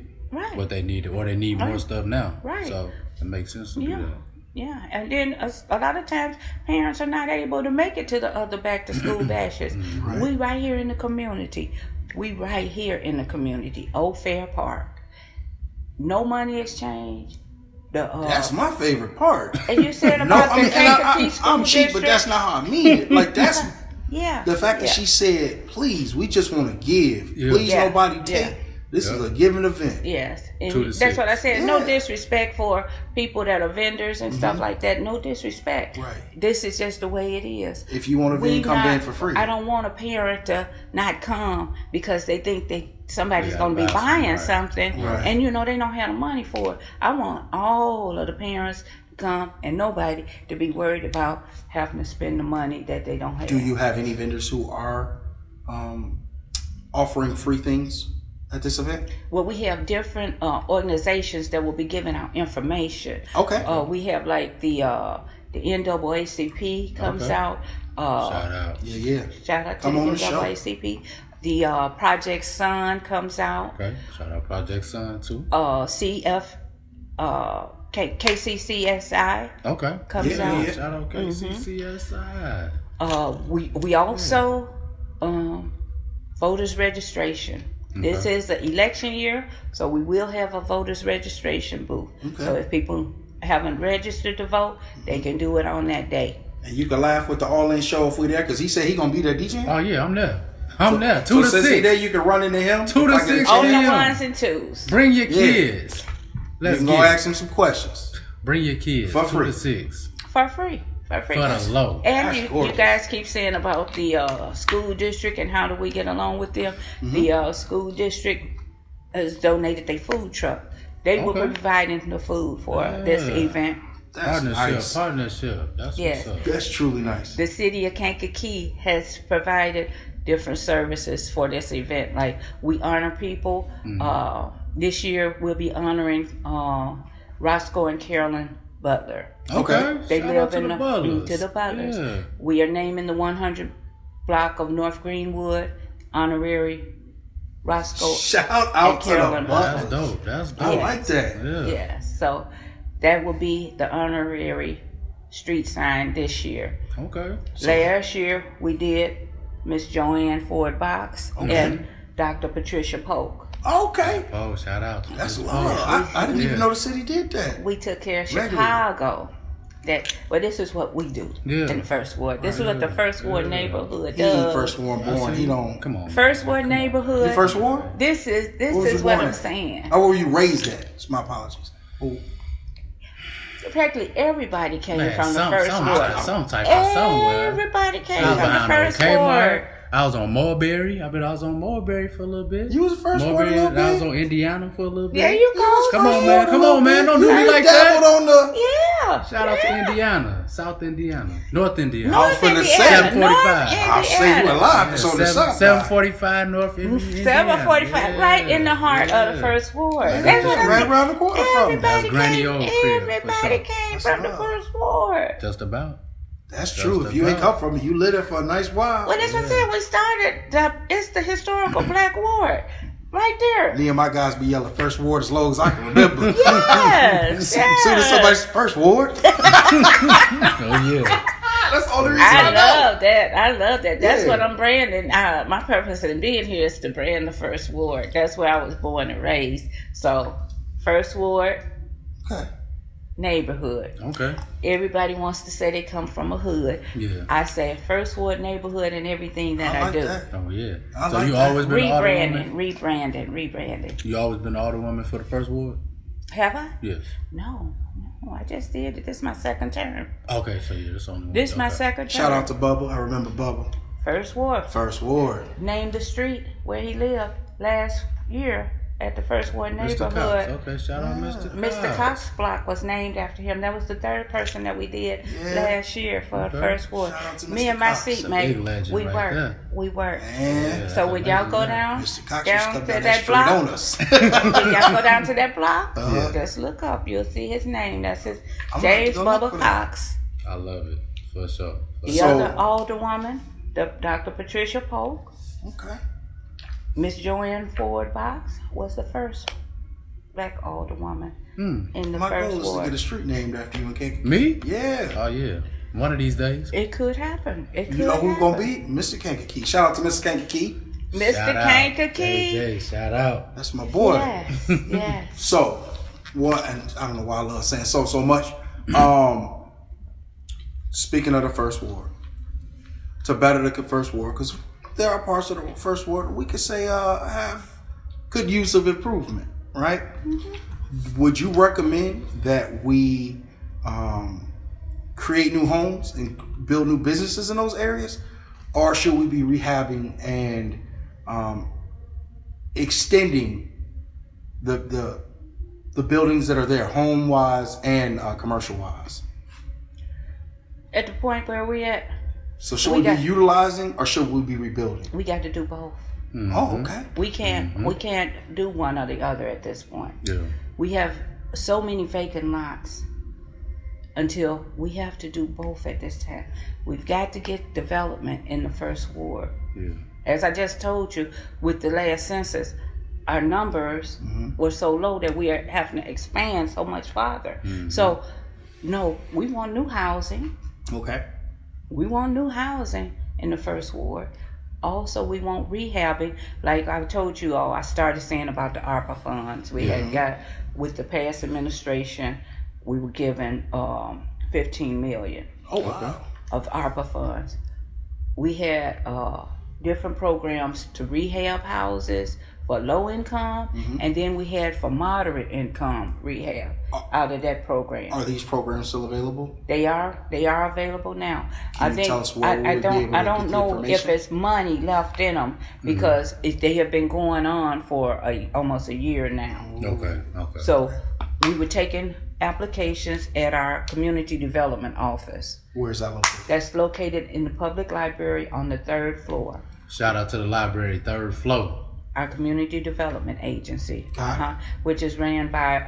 what they needed, or they need more stuff now. Right. So it makes sense to do that. Yeah, and then a lot of times parents are not able to make it to the other back to school bashes. We right here in the community. Old Fair Park. No money exchange. That's my favorite part. And you said about the Kankakee School I'm cheap, but District? that's not how I mean it. Like, that's Yeah. the fact that she said, please, we just want to give. Please, Yeah. nobody take. Yeah. This is a giving event. Yes, and To the that's what I six. said. No disrespect for people that are vendors and stuff like that. No disrespect. Right. This is just the way it is. If you want to vend, come in for free. I don't want a parent to not come because they think somebody's Yeah, going to be buy buying something, something, Right. and they don't have the money for it. I want all of the parents to come and nobody to be worried about having to spend the money that they don't have. Do you have any vendors who are offering free things at this event? Well, we have different organizations that will be giving out information. Okay. We have like the NAACP comes Okay. out. Shout out. Yeah. Shout out to Come the on the show. NAACP. The Project Sun comes out. Okay. Shout out Project Sun too. CF KCCSI. Okay. Comes out. Yeah. Shout out KCCSI. We also voters registration. Okay. This is the election year, so we will have a voters registration booth. Okay. So if people haven't registered to vote, they can do it on that day. And you can laugh with the All-In show if we're there, because he said he gonna be there DJing. Oh yeah, I'm there. I'm there. 2 to 6. Since he there, you can run into him. 2 to 6. On the 1s and 2s. Bring your kids. Let's go ask him some questions. Bring your kids. For free. 2 to 6. For free. For free. For the low. And you guys keep saying about the school district and how do we get along with them. The school district has donated their food truck. They will be providing the food for this event. That's nice. Partnership. That's what's up. That's truly nice. The city of Kankakee has provided different services for this event. Like, we honor people. This year we'll be honoring Roscoe and Carolyn Butler. Okay. They live in the Butlers. Yeah. We are naming the 100 block of North Greenwood honorary Roscoe. Shout out to the Butlers. That's dope. I like that. Yeah. So that will be the honorary street sign this year. Okay. Last year we did Miss Joanne Ford Box and Dr. Patricia Polk. Okay. Oh, shout out. That's love. I didn't even know the city did that. We took care of Chicago. But this is what we do in the First Ward. This is what the First Ward neighborhood does. He ain't First Ward born. He don't. Come on. First Ward neighborhood. You First Ward? This is what I'm saying. Oh, were you raised at? It's my apologies. Oh. Practically everybody came from the First Ward. Some type of somewhere. Everybody came from the First Ward. I was on Mulberry. I was on Mulberry for a little bit. You was the First Ward a little bit? I was on Indiana for a little bit. There you go. Come on, man. Don't do me like that. Yeah. Shout out to Indiana. South Indiana. North Indiana. I was finna say 745. I'll say you alive. It's on the south. 745 North Indiana. 745, right in the heart of the First Ward. That's right around the corner from me. That's Granny Old crib. Everybody came from the First Ward. Just about. That's true. If you ain't come from it, you lived there for a nice while. Well, that's what I said. We started. It's the historical Black Ward. Right there. Me and my guys be yelling First Ward as long as I can remember. Yes. Soon as somebody's First Ward. Oh, yeah. That's the only reason I love that. That's what I'm branding. My purpose in being here is to brand the First Ward. That's where I was born and raised. So, First Ward. Okay. Neighborhood. Okay. Everybody wants to say they come from a hood. Yeah. I say First Ward neighborhood and everything that I do. That. Oh yeah. So you always been rebranding. You always been the Alderwoman for the First Ward? Have I? Yes. No, I just did it. This is my second term. Okay, so yeah, that's on. This is my second term. Shout out to Bubba. I remember Bubba. First Ward. First Ward. Named the street where he lived last year. At the First Ward neighborhood. Mr. Cox. Okay, shout out Mr. Cox. Mr. Cox block was named after him. That was the third person that we did last year for the First Ward. Me and my seatmate, we worked. Yeah. So when y'all go down to that block, on us. when y'all go down to that block, just look up. You'll see his name. That's his James Bubba Cox. I love it for sure. The other Alderwoman, Dr. Patricia Polk. Okay. Miss Joanne Ford Box was the first Black Alderwoman in the My First goal is Ward. to get a street named after you in Kankakee. Me? Yeah. Oh yeah. One of these days. It could happen. You know who's gonna be? Mr. Kankakee. Shout out to Mr. Kankakee. Mr. Kankakee. AJ, shout out. That's my boy. Yes. Yes. So, what? And I don't know why I love saying so much. Speaking of the First Ward, to better the First Ward, because there are parts of the First Ward we could say have good use of improvement, right? Mm-hmm. Would you recommend that we create new homes and build new businesses in those areas, or should we be rehabbing and extending the buildings that are there, home wise and commercial wise? At the point where we at. So should we be utilizing or should we be rebuilding? We got to do both. Mm-hmm. Oh, okay. We can't do one or the other at this point. Yeah. We have so many vacant lots until we have to do both at this time. We've got to get development in the First Ward. Yeah. As I just told you, with the last census, our numbers were so low that we are having to expand so much farther. So, no, we want new housing. Okay. We want new housing in the first ward. Also, we want rehabbing. Like I told you all, I started saying about the ARPA funds. We had got, with the past administration, we were given $15 million of ARPA funds. We had different programs to rehab houses for low income, and then we had for moderate income rehab out of that program. Are these programs still available? They are available now. Can you tell us where I don't know if it's money left in them because they have been going on for almost a year now. Okay. So we were taking applications at our community development office. Where is that located? That's located in the public library on the 3rd floor. Shout out to the library, 3rd floor. Our community development agency, which is ran by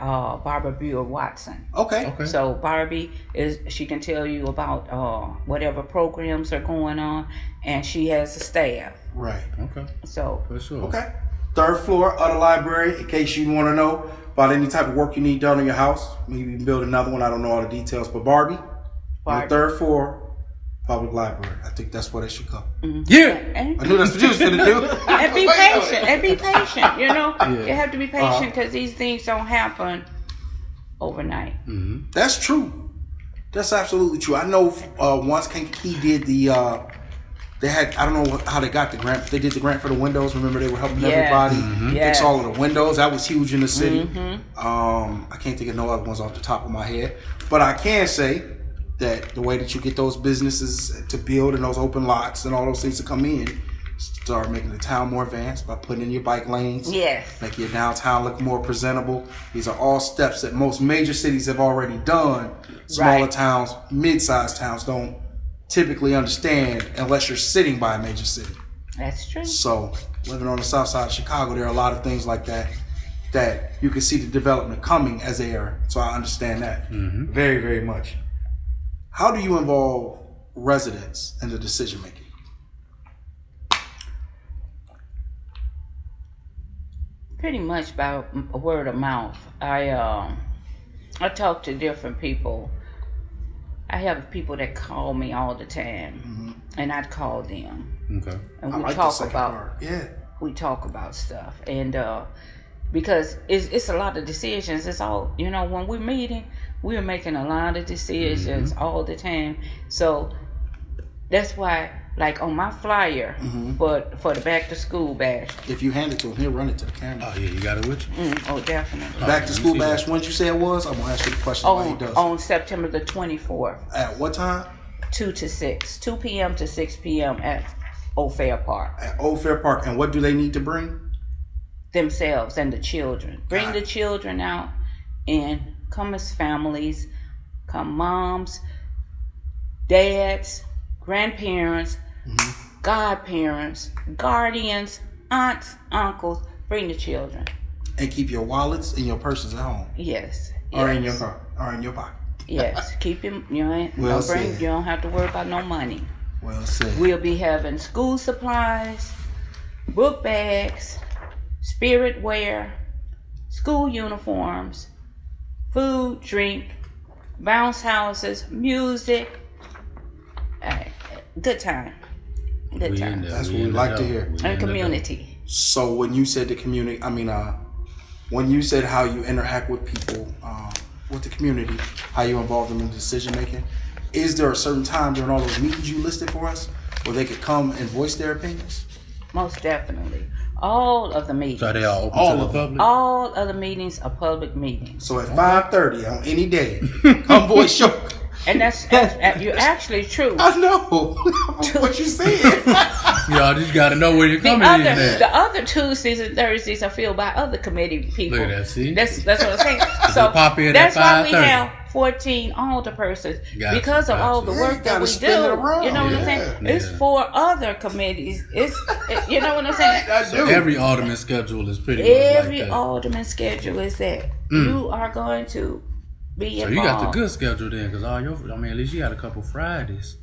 Barbara Buell Watson. Okay. So Barbie she can tell you about whatever programs are going on, and she has a staff. Right. Okay. So For sure. Okay. 3rd floor of the library, in case you want to know about any type of work you need done in your house. Maybe you can build another one. I don't know all the details, but Barbie. On the 3rd floor, public library. I think that's where they should go. Yeah. I knew that's what you was going to do. And be patient. And be patient. You know, you have to be patient because these things don't happen overnight. That's true. That's absolutely true. I know once Kankakee did they had, I don't know how they got the grant, but they did the grant for the windows. Remember, they were helping everybody fix all of the windows. That was huge in the city. I can't think of no other ones off the top of my head. But I can say that the way that you get those businesses to build and those open lots and all those things to come in, start making the town more advanced by putting in your bike lanes. Yes. Make your downtown look more presentable. These are all steps that most major cities have already done. Smaller towns, mid-sized towns don't typically understand unless you're sitting by a major city. That's true. So living on the south side of Chicago, there are a lot of things like that you can see the development coming as they are. So I understand that very, very much. How do you involve residents in the decision making? Pretty much by word of mouth. I talk to different people. I have people that call me all the time, and I'd call them. Okay. And we we talk about stuff, and because it's a lot of decisions. It's all, when we're meeting, we're making a lot of decisions all the time. So that's why, like on my flyer for the back to school bash. If you hand it to him, he'll run it to the camera. Oh yeah, you got it with you. Oh, definitely. Back to school bash. When you say it was, I'm gonna ask you the question. Why he does. On September the 24th. At what time? 2 p.m. to 6 p.m. at Old Fair Park. At Old Fair Park. And what do they need to bring? Themselves and the children. Bring the children out and come as families, come moms, dads, grandparents, godparents, guardians, aunts, uncles. Bring the children. And keep your wallets and your purses at home. Yes. Or in your car. Or in your pocket. Yes. Keep them. You don't have to worry about no money. Well said. We'll be having school supplies, book bags, spirit wear, school uniforms, food, drink, bounce houses, music. Good time. Good time. That's what we like to hear. And community. So when you said the community, when you said how you interact with people, with the community, how you involve them in decision making, is there a certain time during all those meetings you listed for us where they could come and voice their opinions? Most definitely. All of the meetings. So they all open to the public? All of the meetings are public meetings. So at 5:30 on any day, come voice your... And that's you're actually true. I know what you said. Y'all just got to know where you're coming in at. The other Tuesdays and Thursdays are filled by other committee people. Look at that, see? That's what I'm saying. So pop in that's at why we have 14 alderpersons because of all the work that we do. You know what I'm saying? It's 4 other committees. You know what I'm saying? So every alderman schedule is pretty much every like that. alderman schedule is that. You are going to be involved. So you got the good schedule then, because at least you got a couple Fridays.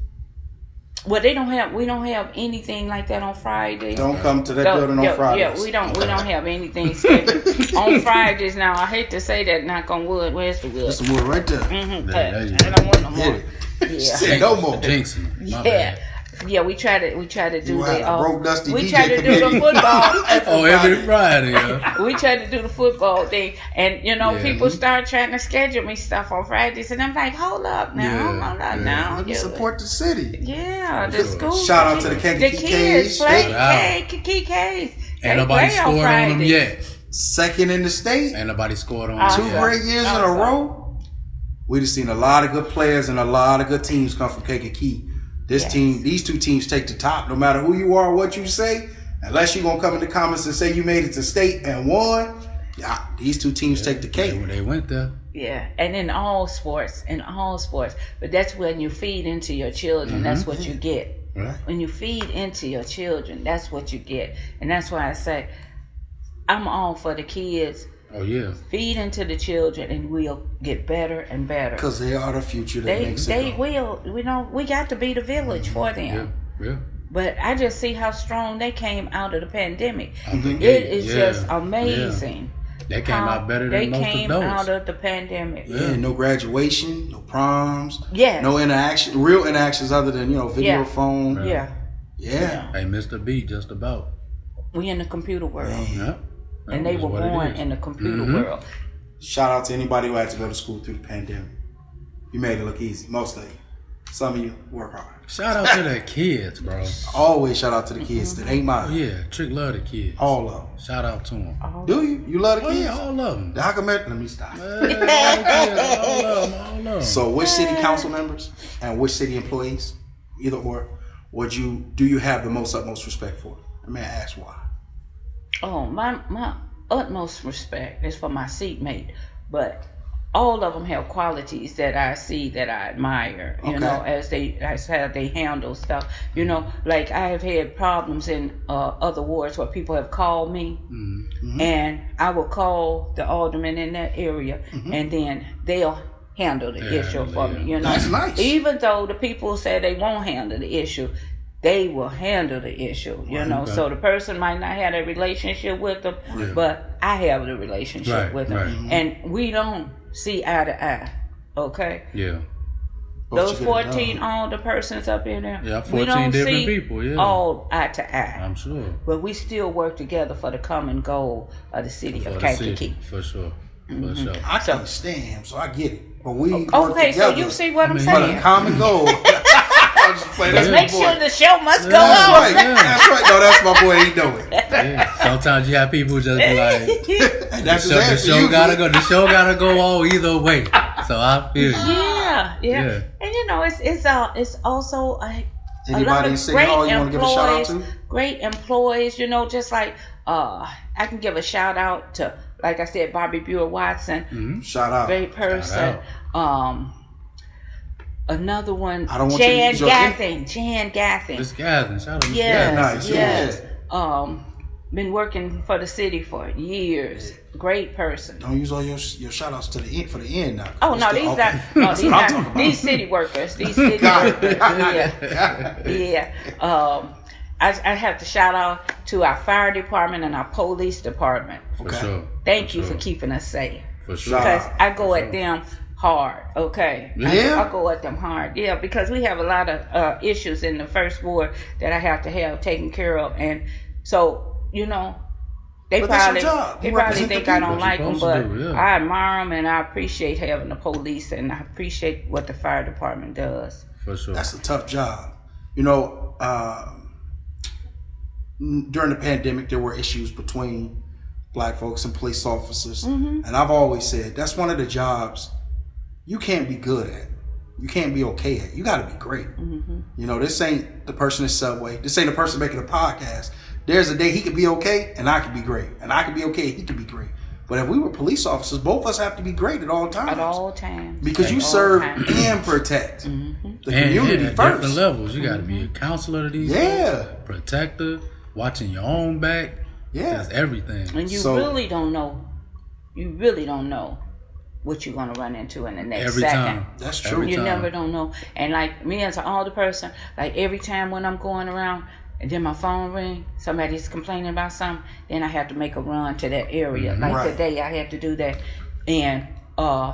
Well, we don't have anything like that on Fridays. Don't come to that building on Fridays. Yeah, we don't have anything scheduled on Fridays. Now, I hate to say that, knock on wood. Where's the wood? There's some wood right there. Mm-hmm. I don't want no more. Yeah. Say no more. Jinxing. Yeah. Yeah, we try to do broke dusty we DJ try to do the football. Every Friday. Yeah. We try to do the football thing, and people start trying to schedule me stuff on Fridays, and I'm like, hold up now. Let me support the city. Yeah, the school. Shout out to the Kankakee kids play Kankakee. Ain't nobody scored on them yet. Second in the state. Ain't nobody scored on them. 2 great years in a row. We just seen a lot of good players and a lot of good teams come from Kankakee. These two teams take the top. No matter who you are, what you say, unless you're gonna come in the comments and say you made it to state and won. Yeah, these two teams take the cake. They went there. Yeah, and in all sports, but that's when you feed into your children. That's what you get. Right. When you feed into your children, that's what you get, and that's why I say I'm all for the kids. Oh yeah. Feed into the children, and we'll get better and better. Because they are the future. They will. We got to be the village for them. Yeah. But I just see how strong they came out of the pandemic. It is just amazing. Yeah. They came out better than most adults. They came out of the pandemic. Yeah, no graduation, no proms. Yes. No real interactions other than video phone. Yeah. They missed a beat just about. We in the computer world. Yeah. And they were born in the computer world. Shout out to anybody who had to go to school through the pandemic. You made it look easy. Most of you. Some of you work hard. Shout out to the kids, bro. Always shout out to the kids that ain't mine. Oh, yeah, Trick love the kids. All of them. Shout out to them. Do you? You love the kids? Yeah, all of them. How come let me stop. All of them. So which city council members and which city employees, either or, do you have the utmost respect for? I may ask why. Oh, my utmost respect is for my seatmate, but all of them have qualities that I see that I admire, as how they handle stuff. Like I have had problems in other wards where people have called me, and I will call the alderman in that area, and then they'll handle the issue for me. That's nice. Even though the people say they won't handle the issue, they will handle the issue, Okay. So the person might not have a relationship with them, but I have the relationship with them. And we don't see eye to eye, okay? Yeah. Those 14 older persons up in there, yeah, 14 we don't different see people, yeah. all eye to eye. I'm sure. But we still work together for the common goal of the city of Kankakee. For sure. I can't stand him, so I get it. But we work okay, together. So you see what I'm saying? For the common goal. Make sure the show must go on. That's right. No, that's my boy. He know it. Yeah. Sometimes you have people just be like, that's the show gotta go. The show gotta go on either way. So I feel you. Yeah. And it's also anybody a lot in of City Hall you want to give a shout out to? Great employees. Just like I can give a shout out to, like I said, Bobby Buer Watson. Mm-hmm. Shout out. Great person. Another one, Jan Gathin. Miss Gathin, shout out. Yes. Been working for the city for years. Great person. Don't use all your shout outs to the end for the end now. Oh no, these city workers. These city workers. Yeah. I have to shout out to our fire department and our police department. For sure. Thank you for keeping us safe. For sure. Because I go at them hard, okay? Yeah. I go at them hard, because we have a lot of issues in the first ward that I have to have taken care of, and so they probably think I don't like them, but I admire them and I appreciate having the police and I appreciate what the fire department does. For sure, that's a tough job. During the pandemic, there were issues between Black folks and police officers, and I've always said that's one of the jobs you can't be good at. You can't be okay at. You got to be great. This ain't the person in Subway. This ain't the person making a podcast. There's a day he could be okay and I could be great. And I could be okay and he could be great. But if we were police officers, both of us have to be great at all times. At all times. Because you serve and protect the community at first. Different levels. You got to be a counselor to these folks, protector, watching your own back. Yeah. That's everything. And you really don't know what you're gonna run into in the next Every second. time. That's true. You never don't know. And like me as an older person, like every time when I'm going around and then my phone ring, somebody's complaining about something, then I have to make a run to that area. Mm-hmm. Like today I had to do that. And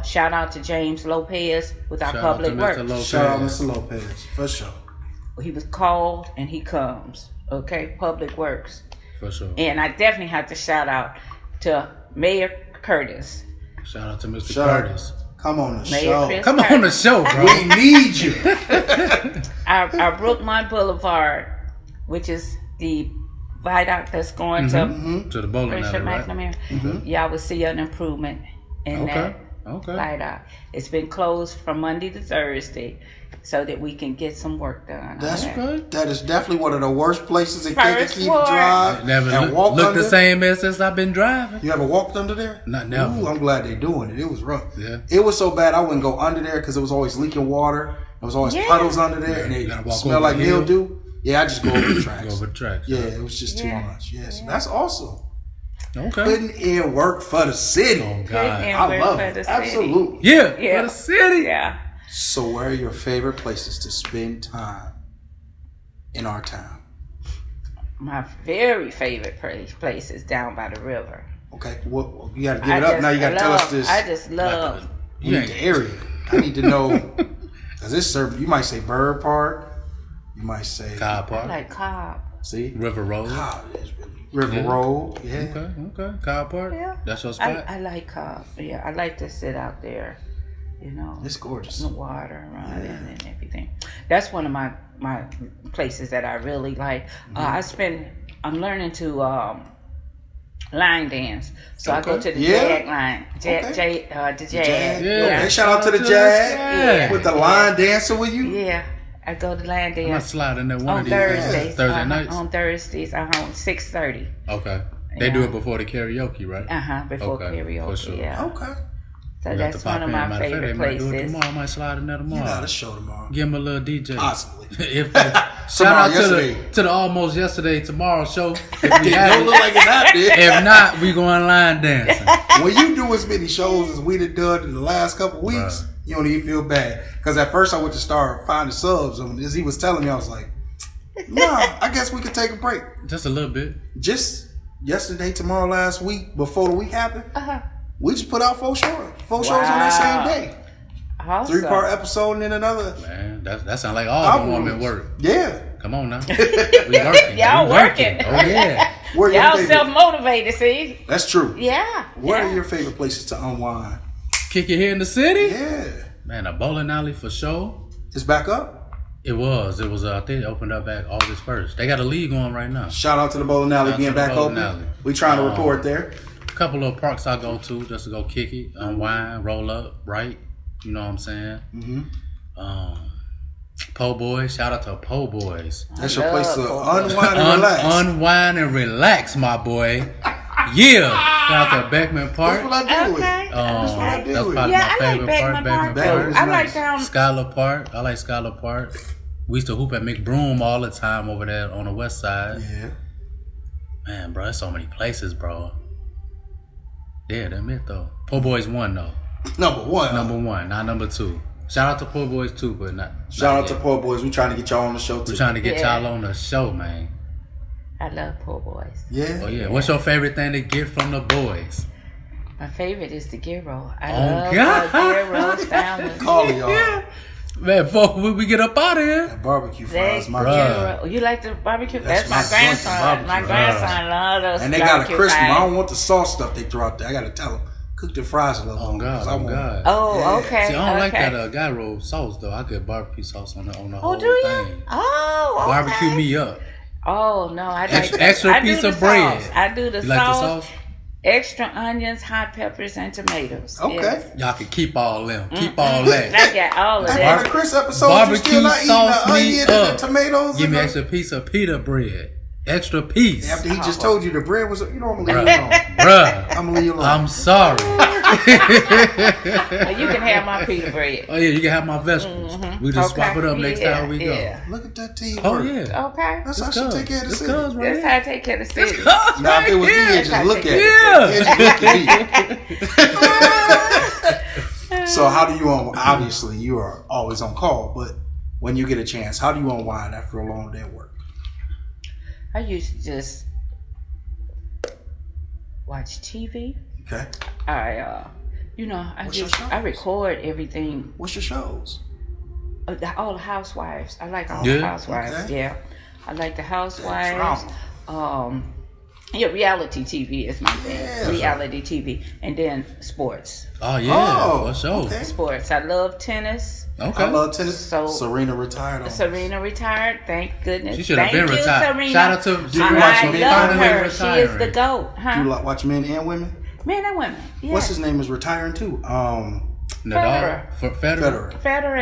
shout out to James Lopez with our public works. Shout out Mr. Lopez, for sure. He was called and he comes. Okay, public works. For sure. And I definitely have to shout out to Mayor Curtis. Shout out to Mr. Curtis. Come on the Mayor show. Chris Come Curtis. on the show, bro. We need you. Our Brookmont Boulevard, which is the viaduct that's going To the bowling alley, right? McNamara. Y'all will see an improvement in that viaduct. It's been closed from Monday to Thursday so that we can get some work done. That's good. That is definitely one of the worst places in First Kankakee to ward. drive Never and walk looked under. the same as since I've been driving. You ever walked under there? Not never. Ooh, I'm glad they're doing it. It was rough. Yeah. It was so bad I wouldn't go under there because it was always leaking water. There was always puddles under there, and You gotta they walk smell over like the hill. mildew. Yeah, I just go over the tracks. Go over the tracks. Yeah, it was just too much. Yeah, so that's awesome. Okay. Putting in work for the city. Oh, Putting God. in I work love for it. the city. Absolutely. Yeah. Yeah. For the city. Yeah. So, where are your favorite places to spend time in our town? My very favorite place is down by the river. Okay, well, you got to give it up. Now you got to tell us this. I just love. You need the area. I need to know because this service. You might say Bird Park. You might say Cobb I Park. like Cobb. See, River Road. Cobb is really River Road. Yeah. Okay. Cobb Park. Yeah. That's your spot. I like Cobb. Yeah, I like to sit out there. You know, It's gorgeous. the water running and everything. That's one of my places that I really like. I'm learning to line dance, so I go to the Jag line. The Jag. Yeah. Okay, shout out to the Jag with the line dancing with you. Yeah, I go to line I might dance slide in there one on of these Thursdays. Thursday nights. On Thursdays, 6:30. Okay. They do Yeah. it before the karaoke, right? Before karaoke. for sure. Yeah. Okay. So We got to that's pop one of in. my Matter of fact, favorite they might do it places. tomorrow. I might slide in there You tomorrow. got a show tomorrow. Give him a little DJ. Possibly. If they, shout Tomorrow, out yesterday. to the almost yesterday tomorrow show. If we It have don't it. look like it's out there. If not, we going line dancing. When you do as many shows as we done in the last couple of weeks, you don't even feel bad. Because at first I went to start finding subs, and as he was telling me, I was like, nah, I guess we could take a break. Just a little bit. Just yesterday, tomorrow, last week, before the week happened, Uh-huh. we just put out 4 shows. 4 shows on that same day. Awesome. 3-part episode and then another. Man, that sounds like all the woman work. Yeah. Come on now. We working. Y'all We working. Oh, yeah. Where are your Y'all favorite- self-motivated, see? That's true. Yeah. What yeah. are your favorite places to unwind? Kick it here in the city? Yeah. Man, a bowling alley for sure. It's back up. It was. I think it opened up back August 1st. They got a league going right now. Shout out to the bowling alley Shout out being to the back bowling open. alley. We trying to report there. A couple of parks I go to just to go kick it, unwind, roll up, right? You know what I'm saying? Mm-hmm. Po Boys. Shout out to Po Boys. That's your place to love unwind and relax. Unwind and relax, my boy. Yeah. Shout out to Beckman Park. That's what I do. Okay. That's what I do. That's probably Yeah, my I like favorite Beckman Park, Beckman too. is I nice. like down. Schuyler Park. I like Schuyler Park. We used to hoop at McBroom all the time over there on the west side. Yeah. Man, bro, there's so many places, bro. Yeah, that's it, though. Po Boys 1, though. Number one. Number 1, not number 2. Shout out to Po Boys 2, but not. Shout not out to yet. Poor Boys. We trying to get y'all on the show too. We're trying to get Yeah. y'all on the show, man. I love poor boys. Yeah. Oh, yeah. What's your favorite thing to get from the boys? My favorite is the gyro. I Oh, love God. the gyro sandwich. Call y'all. Man, before we get up out of here. That barbecue fries, my Bruh. gyro. You like the barbecue? That's That's my my joint, grandson. the My barbecue. grandson loves those. And they got a barbecue crisp one. I fries. don't want the sauce stuff they throw out there. I gotta tell them, cook the fries a little Oh, longer, 'cause I God. Oh, want- God. Oh, Yeah. okay. See, I don't like okay. that gyro sauce, though. I get barbecue sauce on the whole Oh, do you? thing. Oh, okay. Barbecue me up. Oh no, I like Extra, that. extra I do piece the of bread. sauce. I do the You like the sauce. sauce? Extra onions, hot peppers, and tomatoes. Okay. Yes. Y'all can keep all them. Keep all that. I got all of After that. the Chris episode, you Barbecue still not eating sauce the me onion and the up. tomatoes? Give and me the- extra piece of pita bread. Extra piece. After he just told you the bread was, you know, I'm gonna Bruh. leave you alone. Bruh. I'm gonna leave you alone. I'm sorry. Well, you can have my pita bread. Oh, yeah, you can have my vegetables. We just swap it up next time we go. Yeah. Look at that team. Oh, work. yeah. Okay. That's how This she cuz. take care of the This city. cuz right That's here. how I take care of the city. Cuz Now, if right it was me, here. it'd just look at it. Yeah. It'd just look at me. So how do you obviously you are always on call, but when you get a chance, how do you unwind after a long day at work? I used to just watch TV. Okay. I record everything. What's your shows? All the housewives. I like all the housewives. Okay. Yeah, I like the housewives. Reality TV is my thing. Yeah. Reality TV, and then sports. Oh yeah, for sure. Okay. Sports. I love tennis. Okay. I love tennis. So Serena retired. Serena retired. Thank goodness. She should have been retired. Serena. Shout out to. I love her. She is the GOAT. Huh? Do you watch men and women? Men and women. Yeah. What's his name is retiring too? Federer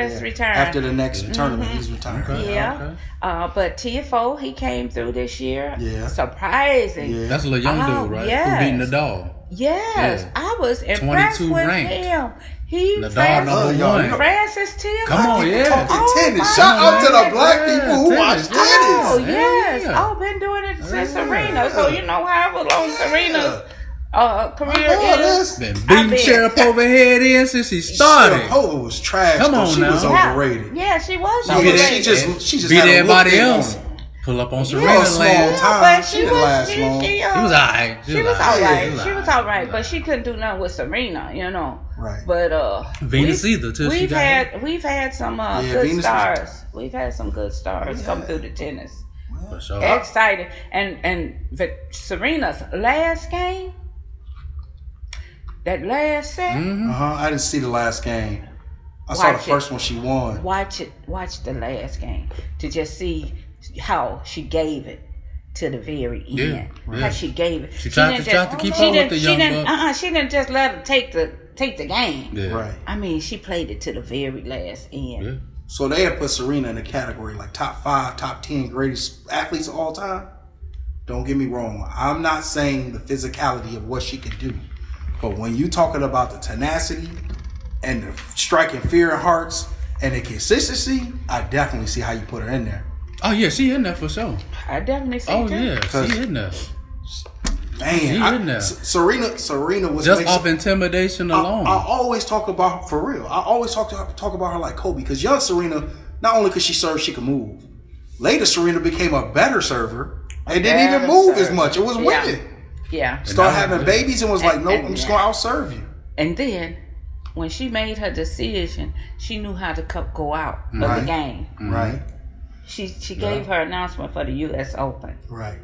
is retiring. After the next tournament, he's retiring. Okay. Yeah. Okay. But TFO, he came through this year. Yeah. Surprising. Yeah. That's a little young dude, right? Yes. Who beat Nadal. Yes. Yeah. I was impressed with ranked. him. He Nadal #1. Francis Tiafoe. Come on, yeah. Talking tennis. Shout out to the black people who watch tennis. Oh, yes. I've been doing it since Serena. So you know however long Serena's career is. Been beating Sharapova head in since she started. Sharapova was trash. Come on she now. was overrated. Yeah, she was overrated. She just beat everybody else. Pull up on Serena land. But she was alright. She was alright, but she couldn't do nothing with Serena, you know. Right. But Venus either till she got we've had some good Venus stars. We've had some good stars come through the tennis. For sure. Excited. And Serena's last game, that last set. I didn't see the last game. I saw the first one she won. Watch the last game to just see how she gave it to the very end. Yeah. How she gave it. She tried to keep up with the young buck. She didn't just let her take the game. Yeah. Right. I mean, she played it to the very last end. Yeah. So they have put Serena in the category like top 5, top 10 greatest athletes of all time. Don't get me wrong. I'm not saying the physicality of what she could do. But when you talking about the tenacity and the striking fear in hearts and the consistency, I definitely see how you put her in there. Oh yeah, she in there for sure. I definitely see too. Yeah, she in there. Man, Serena was just off intimidation alone. I always talk about her for real. I always talk about her like Kobe, because young Serena, not only could she serve, she could move. Later, Serena became a better server and didn't even move as much. It was winning. Yeah. Started having babies and was like, nope, I'm just gonna outserve you. And then when she made her decision, she knew how to go out of the game. Right. She gave her announcement for the U.S. Open. Right.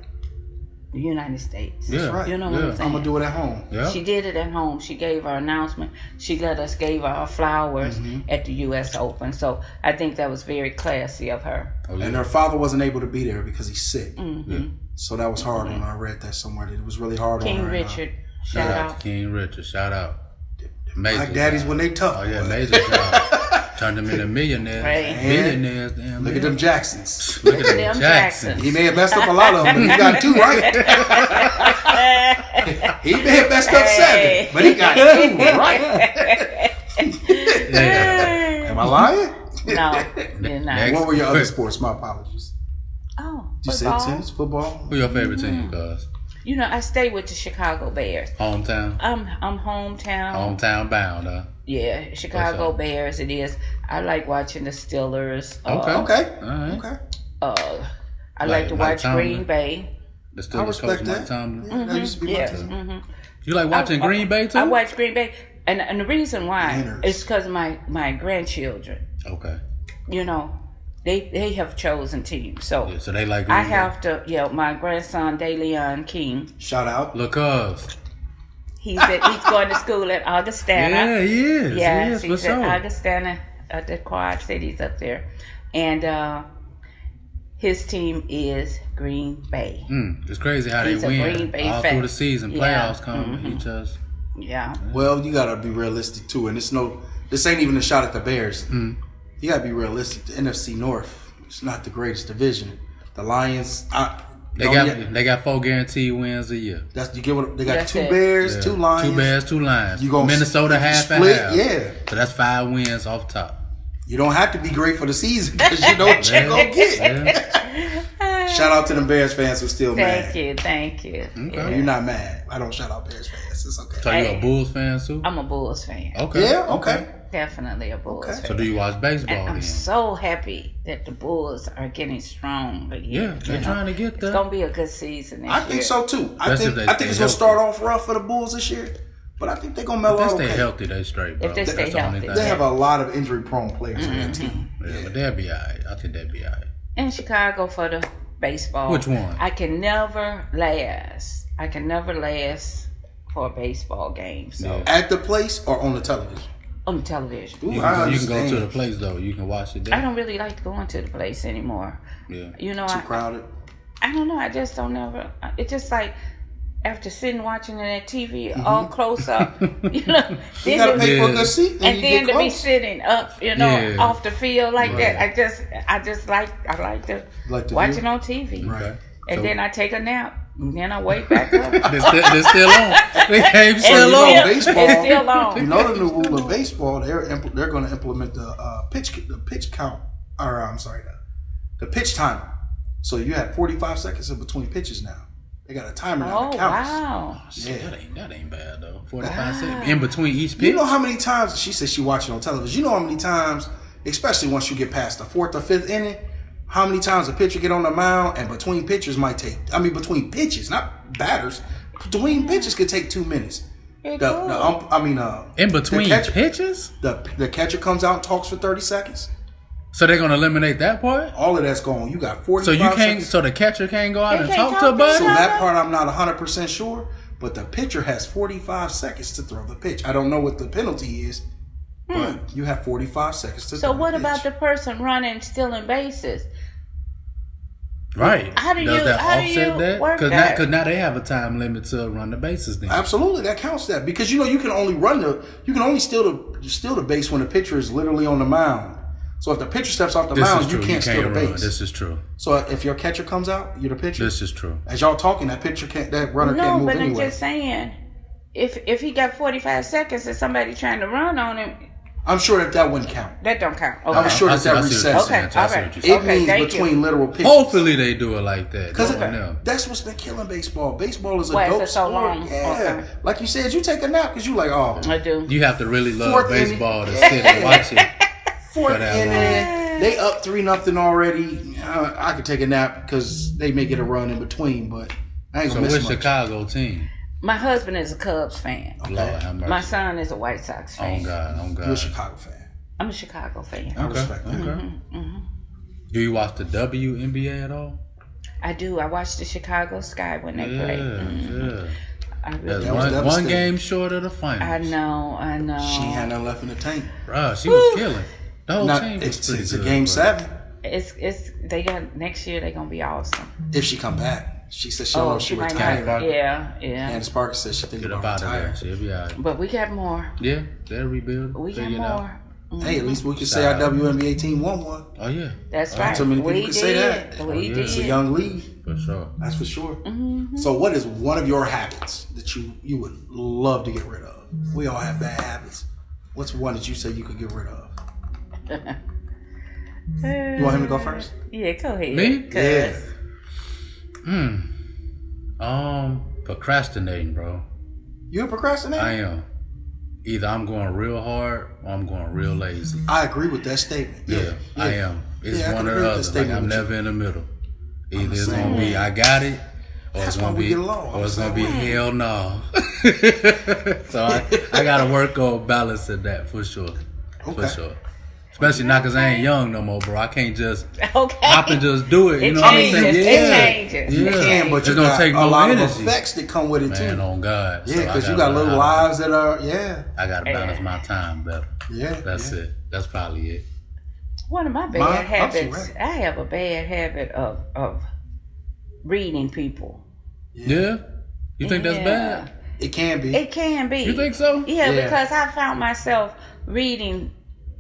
The United States. That's right. You know what I'm saying? I'm gonna do it at home. Yeah. She did it at home. She gave her announcement. She gave her flowers at the U.S. Open. So I think that was very classy of her. Oh, yeah. And her father wasn't able to be there because he's sick. Yeah. So that was hard on her. I read that somewhere. It was really hard on her. King Richard, shout out. King Richard, shout out. Black daddies when they tough. Oh yeah, major job. Turned them into millionaires, billionaires. Damn, look at them Jacksons. Look at them Jacksons. He may have messed up a lot of them, but he got 2 right. He may have messed up 7, but he got 2 right. Am I lying? No, you're not. What were your other sports? My apologies. Oh, you said tennis, football. Who your favorite team, guys? You know, I stay with the Chicago Bears. Hometown? I'm hometown. Hometown bound, huh? Yeah, Chicago Bears it is. I like watching the Steelers. Okay. I like to watch Green Bay. The Steelers coach Mike Tomlin. That used to be my team. You like watching Green Bay too? I watch Green Bay. And the reason why is because my grandchildren. Okay. You know, They have chosen teams, so so they like. Green I have to. My grandson DeLeon King. Shout out, He's going to school at Augustana. Yeah, he is. Yeah, he's at Augustana at the Quad Cities up there, and his team is Green Bay. It's crazy how they win Green Bay all through the season. Playoffs come, he just. Yeah. Well, you gotta be realistic too, and this ain't even a shot at the Bears. You gotta be realistic. The NFC North, it's not the greatest division. The Lions, they got 4 guaranteed wins a year. They got 2 Bears, 2 Lions. 2 Bears, 2 Lions. You gonna Minnesota half and half. Yeah. So that's 5 wins off top. You don't have to be great for the season because you know what you're gonna get. Shout out to the Bears fans who are still mad. Thank you. Okay. You're not mad. I don't shout out Bears fans. It's okay. So you a Bulls fan too? I'm a Bulls fan. Okay. Yeah. Okay. Definitely a Bulls fan. So do you watch baseball? And I'm then? so happy that the Bulls are getting strong again. Yeah, they're trying to get there. It's gonna be a good season this year. I think so too. I think it's gonna start off rough for the Bulls this year, but I think they're gonna mellow out. If they stay healthy, they straight. Bro. If they stay healthy, they have a lot of injury-prone players on that team. Yeah, but they'll be alright. I think they'll be alright. In Chicago for the baseball. Which one? I can never last for a baseball game. So At the place or on the television? on television. Ooh, You can go to the place though. You can watch it there. I don't really like going to the place anymore. Yeah. You know, Too crowded. I don't know. I just don't ever. It's just like after sitting watching it at TV all close up, you know. You gotta pay for a good seat, and then to be sitting up, you know, off the field like that. I like to watch it on TV. Right. And then I take a nap. And then I wake back up. They're still on. They came still on. Baseball, it's still on. You know the new rule of baseball. They're going to implement the pitch count, or I'm sorry, the pitch timer. So you have 45 seconds in between pitches now. They got a timer now that counts. Wow! Shit, that ain't bad though. 45 seconds in between each pitch. You know how many times she said she watched it on television? You know how many times, especially once you get past the 4th or 5th inning, how many times a pitcher get on the mound and between pitches might take, between pitches, not batters, between pitches could take 2 minutes. In between pitches? The catcher comes out and talks for 30 seconds. So they're gonna eliminate that part? All of that's gone. You got 45 So you can't. seconds. So the catcher can't go out and talk to a talk buddy? So that part I'm not 100% sure, but the pitcher has 45 seconds to throw the pitch. I don't know what the penalty is, but you have 45 seconds to throw the pitch. So what about the person running, stealing bases? Right. How do you work that? Because now they have a time limit to run the bases. Then Absolutely, that counts. That because you can only steal the base when the pitcher is literally on the mound. So if the pitcher steps off the mound, you can't steal the base. This is true. So if your catcher comes out, you're the pitcher. This is true. As y'all talking, that runner can't move anyway. No, but I'm just saying, if he got 45 seconds and somebody trying to run on him, I'm sure that wouldn't count. That don't count. Okay. I'm sure that resets. Okay, all right. It means between literal pitches. Hopefully they do it like that. Because that's what's been killing baseball. Baseball is a dope so sport. long. Yeah. Okay. Like you said, you take a nap because you like, I do. You have to really love baseball to sit and watch it. 4th inning, they up 3-0 already. I could take a nap because they may get a run in between, but I ain't gonna miss much. So which Chicago team? My husband is a Cubs fan. Okay. Lord have mercy. My son is a White Sox fan. Oh God. You're a Chicago fan. I'm a Chicago fan. I respect that. Okay. Do you watch the WNBA at all? I do. I watch the Chicago Sky when they play. Yeah. I really That's one game short of the finals. I know. She ain't had nothing left in the tank. Bro, she was killing. The whole team was pretty It's good, a game 7. It's they got next year. They're gonna be awesome. If she come back. She said she might retired. not. Yeah. Candace Parker said she thinking about retiring. She'll be all right. But we got more. Yeah, they'll rebuild. We got more. Hey, at least we can say our WNBA team won one. Oh yeah, that's right. Not too many people can say that. We did. It's a young league. for sure. That's for sure. So, what is one of your habits that you would love to get rid of? We all have bad habits. What's one that you say you could get rid of? You want him to go first? Yeah, go ahead. Me? Yeah. Procrastinating, bro. You a procrastinator? I am. Either I'm going real hard or I'm going real lazy. I agree with that statement. Yeah. I am. It's one or the other. Like I'm never in the middle. Either it's gonna be I got it, or it's gonna be hell no. So I gotta work on balancing that for sure. For sure. Especially now because I ain't young no more, bro. I can't just hop and just do it. You know what I'm saying? It changes. You can, but it's gonna take a lot energy. of effects that come with it too. Man, on God. Yeah, because you got little lives that are, I gotta balance my time better. Yeah. That's it. That's probably it. One of my bad habits, I have a bad habit of reading people. Yeah? You think that's bad? It can be. It can be. You think so? Yeah, because I found myself reading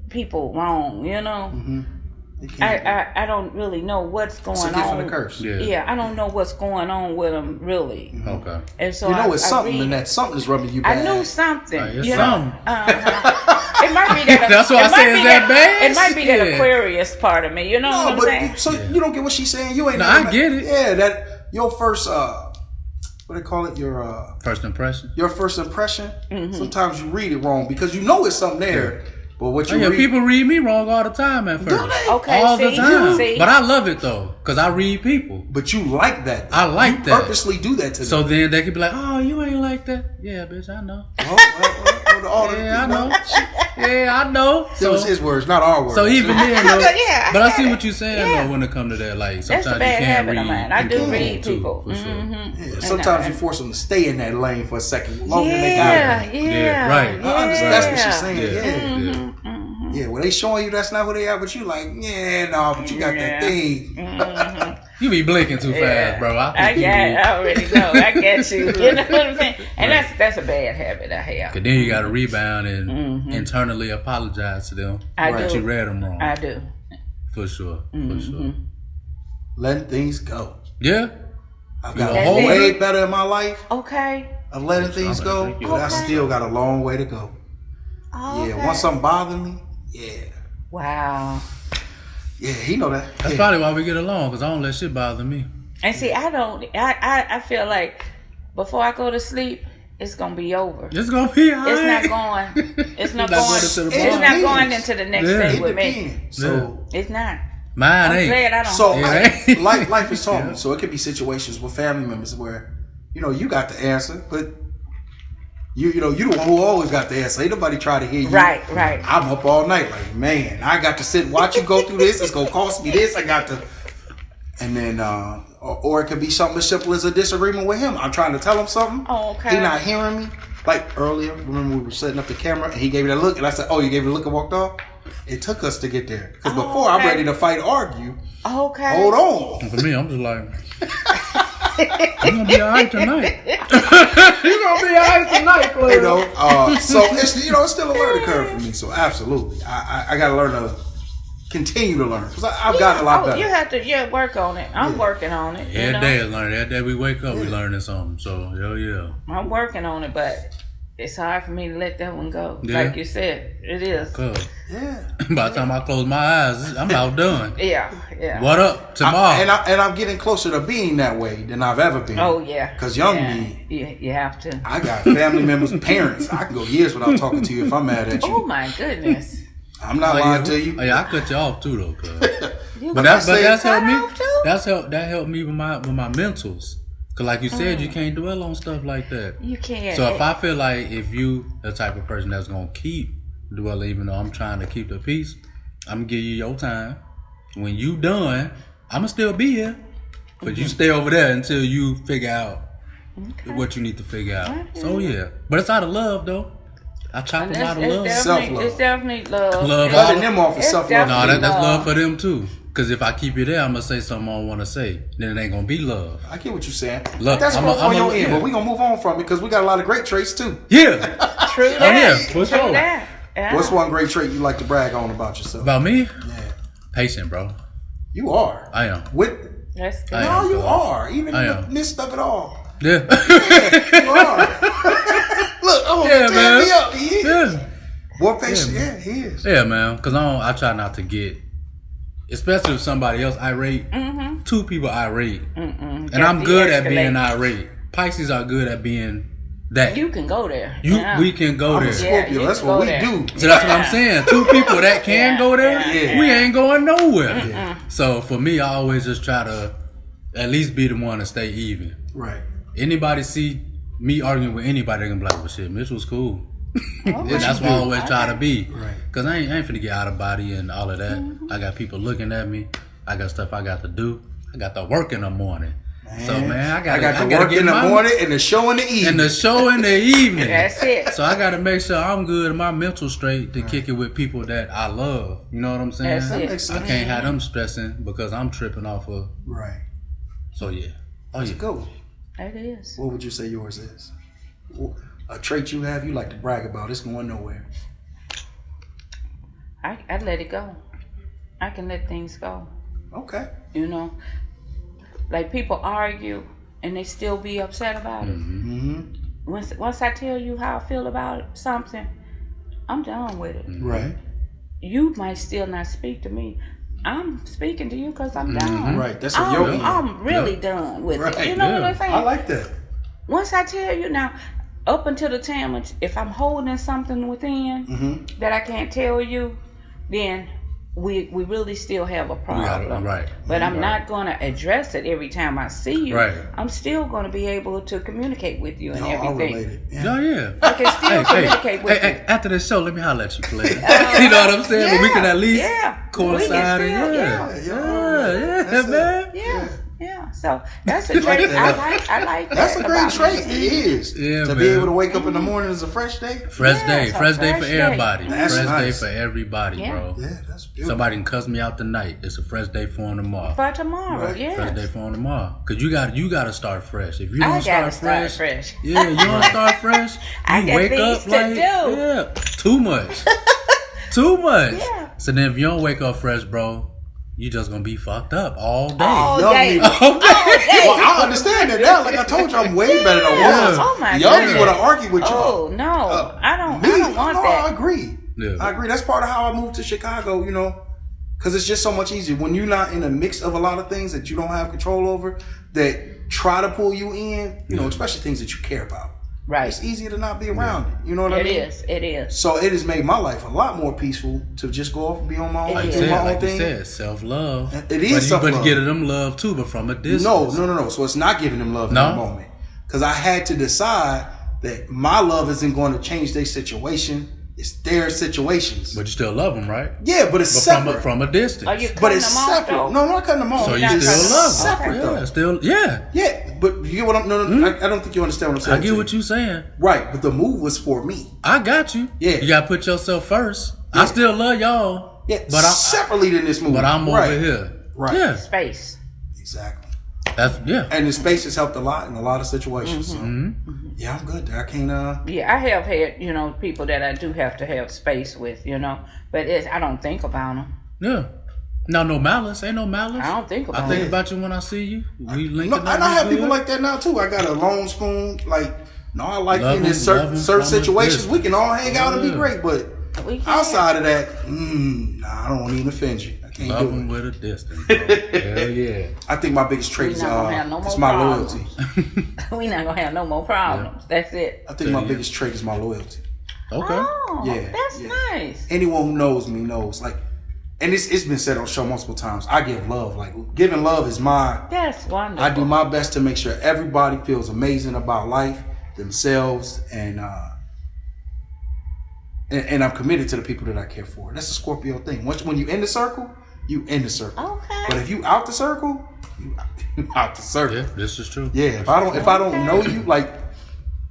people wrong, you know? Mm-hmm. I don't really know what's going on. It's a gift and a curse. Yeah, I don't know what's going on with them, really. Mm-hmm. Okay. And so it's something, and that something is rubbing you bad. I knew something. It's something. It might be that. That's why I say, is that bad? It might be that Aquarius part of me. You know what I'm saying? So you don't get what she's saying. You ain't. No, I get it. Yeah, that your first. What do they call it? Your first impression. Your first impression. Mm-hmm. Sometimes you read it wrong because you know it's something there. But what you read, people read me wrong all the time at first. Okay, all the time. See? But I love it though, because I read people. But you like that. I like that. Purposely do that to them. So then they could be like, "Oh, you ain't like that." Yeah, bitch, I know. I know. Yeah, I know. That was his words, not our words. So even then, though, Yeah, but I see what you're saying though when it comes to that. Like sometimes that's a bad you can't habit read. of mine. I do read too, people. for sure. Yeah, sometimes you force them to stay in that lane for a second longer than they got. Yeah, right. I understand. That's what she's saying. Yeah. Yeah, well, they showing you that's not who they are, but you like, but you got that thing. You be blinking too fast, bro. I already know. I get you. You know what I'm saying? And that's a bad habit I have. Cause then you got to rebound and internally apologize to them that you read them wrong. I do. For sure. For sure. Letting things go. Yeah. I've got way better in my life. Okay. Of letting things go, but I still got a long way to go. Okay. Yeah, once something bothers me, Wow. Yeah, he know that. That's probably why we get along, because I don't let shit bother me. And see, I feel like before I go to sleep, it's gonna be over. It's gonna be all It's right. not going. It's not Not going. going to the It's bar. not going into the next day It with me. depends. So It's not. Mine I'm ain't. glad I don't. So Yeah. life is taught me. So it could be situations with family members where, you got the answer, but you the one who always got the answer. Ain't nobody try to hear you. Right. I'm up all night like, man, I got to sit and watch you go through this. It's gonna cost me this. I got to, and then or it could be something as simple as a disagreement with him. I'm trying to tell him something. Oh, okay. He not hearing me. Like earlier, remember we were setting up the camera and he gave me that look and I said, "Oh, you gave me a look and walked off." It took us to get there because before I'm ready to fight, argue. Okay. Hold on. For me, I'm just like, you're gonna be alright tonight. You're gonna be alright tonight, bro. So it's it's still a learning curve for me. So absolutely, I got to learn to continue to learn because I've gotten a lot better. You have to work on it. I'm working on it. Every day is learning. Every day we wake up, we learning something. So yeah. I'm working on it, but it's hard for me to let that one go. Yeah. Like you said, it is. Yeah. By the time I close my eyes, I'm outdone. Yeah. What up tomorrow? And I'm getting closer to being that way than I've ever been. Oh yeah. Because me, you have to. I got family members, parents. I can go years without talking to you if I'm mad at you. Oh my goodness. I'm not lying to you. Yeah, I cut you off too though, cuz. But that's helped me. off too? That helped me with my mentals. Cause like you said, you can't dwell on stuff like that. You can't. So if I feel like if you the type of person that's gonna keep dwelling, even though I'm trying to keep the peace, I'm gonna give you your time. When you done, I'ma still be here, but you stay over there until you figure out what you need to figure out. So yeah, but it's out of love though. I chop them out of love. Self-love. It's definitely love. Love Cutting them off is self-love. No, that's love for them too. Cause if I keep you there, I'm gonna say something I don't want to say. Then it ain't gonna be love. I get what you're saying. Look, that's rough on your end, yeah. but we gonna move on from it because we got a lot of great traits too. Yeah. True that. Yeah, for True sure. that. Yeah. What's one great trait you like to brag on about yourself? About me? Yeah. Patient, bro. You are. I am. That's good. No, you are. Even I in am. the midst of it all. Yeah. You are. Look, I'm gonna tear me up. He is. Yeah. More patient. Yeah, he is. Yeah, man. Cause I try not to get, especially if somebody else irate. Two people irate, and I'm good at being irate. Pisces are good at being that. You can go there. We can go I'm there. a Scorpio. Yeah, that's you what can we go do. So that's what I'm saying. Two people that can go there, Yeah. we ain't going nowhere. So for me, I always just try to at least be the one to stay even. Right. Anybody see me arguing with anybody, they gonna be like, well, shit, Mitch was cool. That's what I always try to be. Right. Cause I ain't finna get out of body and all of that. I got people looking at me. I got stuff I got to do. I got to work in the morning. So man, I got to work in the morning and the show in the evening. and the show in the evening. That's it. So I got to make sure I'm good and my mental straight to kick it with people that I love. You know what I'm saying? That's it. Makes sense. I can't have them stressing because I'm tripping off of. Right. So yeah. Oh Let's yeah. go. It is. What would you say yours is? A trait you have you like to brag about. It's going nowhere. I let it go. I can let things go. Okay. You know, like people argue and they still be upset about it. Mm-hmm. Once I tell you how I feel about something, I'm done with it. Right. You might still not speak to me. I'm speaking to you because I'm done. Right. That's what you're I'm really done with it. Right. You know what I'm saying? I like that. Once I tell you now, up until the time if I'm holding something within that I can't tell you, then we really still have a problem. Right. But I'm not going to address it every time I see you. Right. I'm still going to be able to communicate with you and I'll everything. relate it. Yeah. I can still communicate with you. After the show, let me holler at you, play. You know what I'm saying? But we can at least coincide. Yeah. So that's a trait. I like that. That's a great trait. Me. It is. To be able to wake up in the morning is a fresh day. Fresh day for everybody. That's fresh nice. day for everybody, bro. Yeah, that's beautiful. Somebody can cuss me out tonight. It's a fresh day for them tomorrow. For tomorrow, Right. yes. Fresh day for them tomorrow. Cause you got to start fresh. If you don't start fresh, fresh. yeah, you don't start fresh. I You got wake things up to like do. too much, too much. Yeah. So then if you don't wake up fresh, bro, you just gonna be fucked up all day. All Young day. people. All day. Well, I understand that now. Like I told you, I'm way better than I was. Oh my Young goodness. people would have argued with y'all. Oh no, I don't want no, that. I agree. Yeah. I agree. That's part of how I moved to Chicago, you know, because it's just so much easier when you're not in a mix of a lot of things that you don't have control over that try to pull you in, you know, especially things that you care about. Right. It's easier to not be around it. You know what I mean? It is. So it has made my life a lot more peaceful to just go off and be on my own, Like do my own you thing. said, self-love. It is self-love. But you get them love too, but from a distance. No. So it's not giving them love in that moment. Because I had to decide that my love isn't going to change their situation. It's their situations. But you still love them, right? Yeah, but it's separate. From a distance. Are you But cutting it's them off, separate. though? No, I'm not cutting them off. So you It's still love them. separate, though. Still, yeah. Yeah, but you get what I'm... No, I don't think you understand what I'm saying. I get what you're saying. Right, but the move was for me. I got you. Yeah. You got to put yourself first. Yeah. I still love y'all. Yeah, but separately in this movie. But I'm right. over here. Right. Yeah. Space. Exactly. That's, yeah. And the space has helped a lot in a lot of situations. So, yeah, I'm good. I can't... Yeah, I have had, people that I do have to have space with, but I don't think about them. Yeah. No malice. Ain't no malice. I don't think about I think about you when I see you. We link No, and I have people like that now, too. I got a lone spoon. Like, no, I like you in certain situations. We can all hang out and be great, but outside of that, I don't want to even offend you. I can't Love do them it. with a distance. Hell yeah. I think my biggest trait is my loyalty. We're not going to have no more problems. Yeah. That's it. I think my biggest trait is my loyalty. Okay. Oh, yeah, that's nice. Anyone who knows me knows. Like, and it's been said on show multiple times. I give love. Like, giving love is That's wonderful. I do my best to make sure everybody feels amazing about life, themselves, and I'm committed to the people that I care for. That's a Scorpio thing. When you in the circle, you in the circle. Okay. But if you out the circle, you out the circle. Yeah, this is true. Yeah. If I don't know you, like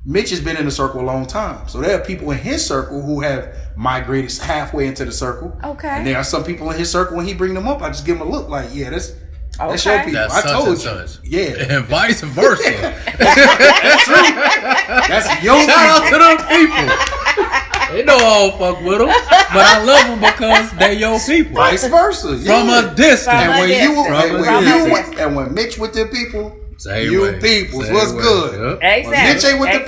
Mitch has been in the circle a long time. So there are people in his circle who have migrated halfway into the circle. Okay. And there are some people in his circle, when he bring them up, I just give him a look like, yeah, that's your people. That's I told you. such. Yeah. And vice versa. That's true. That's your Shout out to them people. They know I don't fuck with them, but I love them because they your people. Vice versa. From a distance. And when Mitch with them people, Same you way. peoples, Same what's way. good? Yep. Exactly. When Mitch ain't with the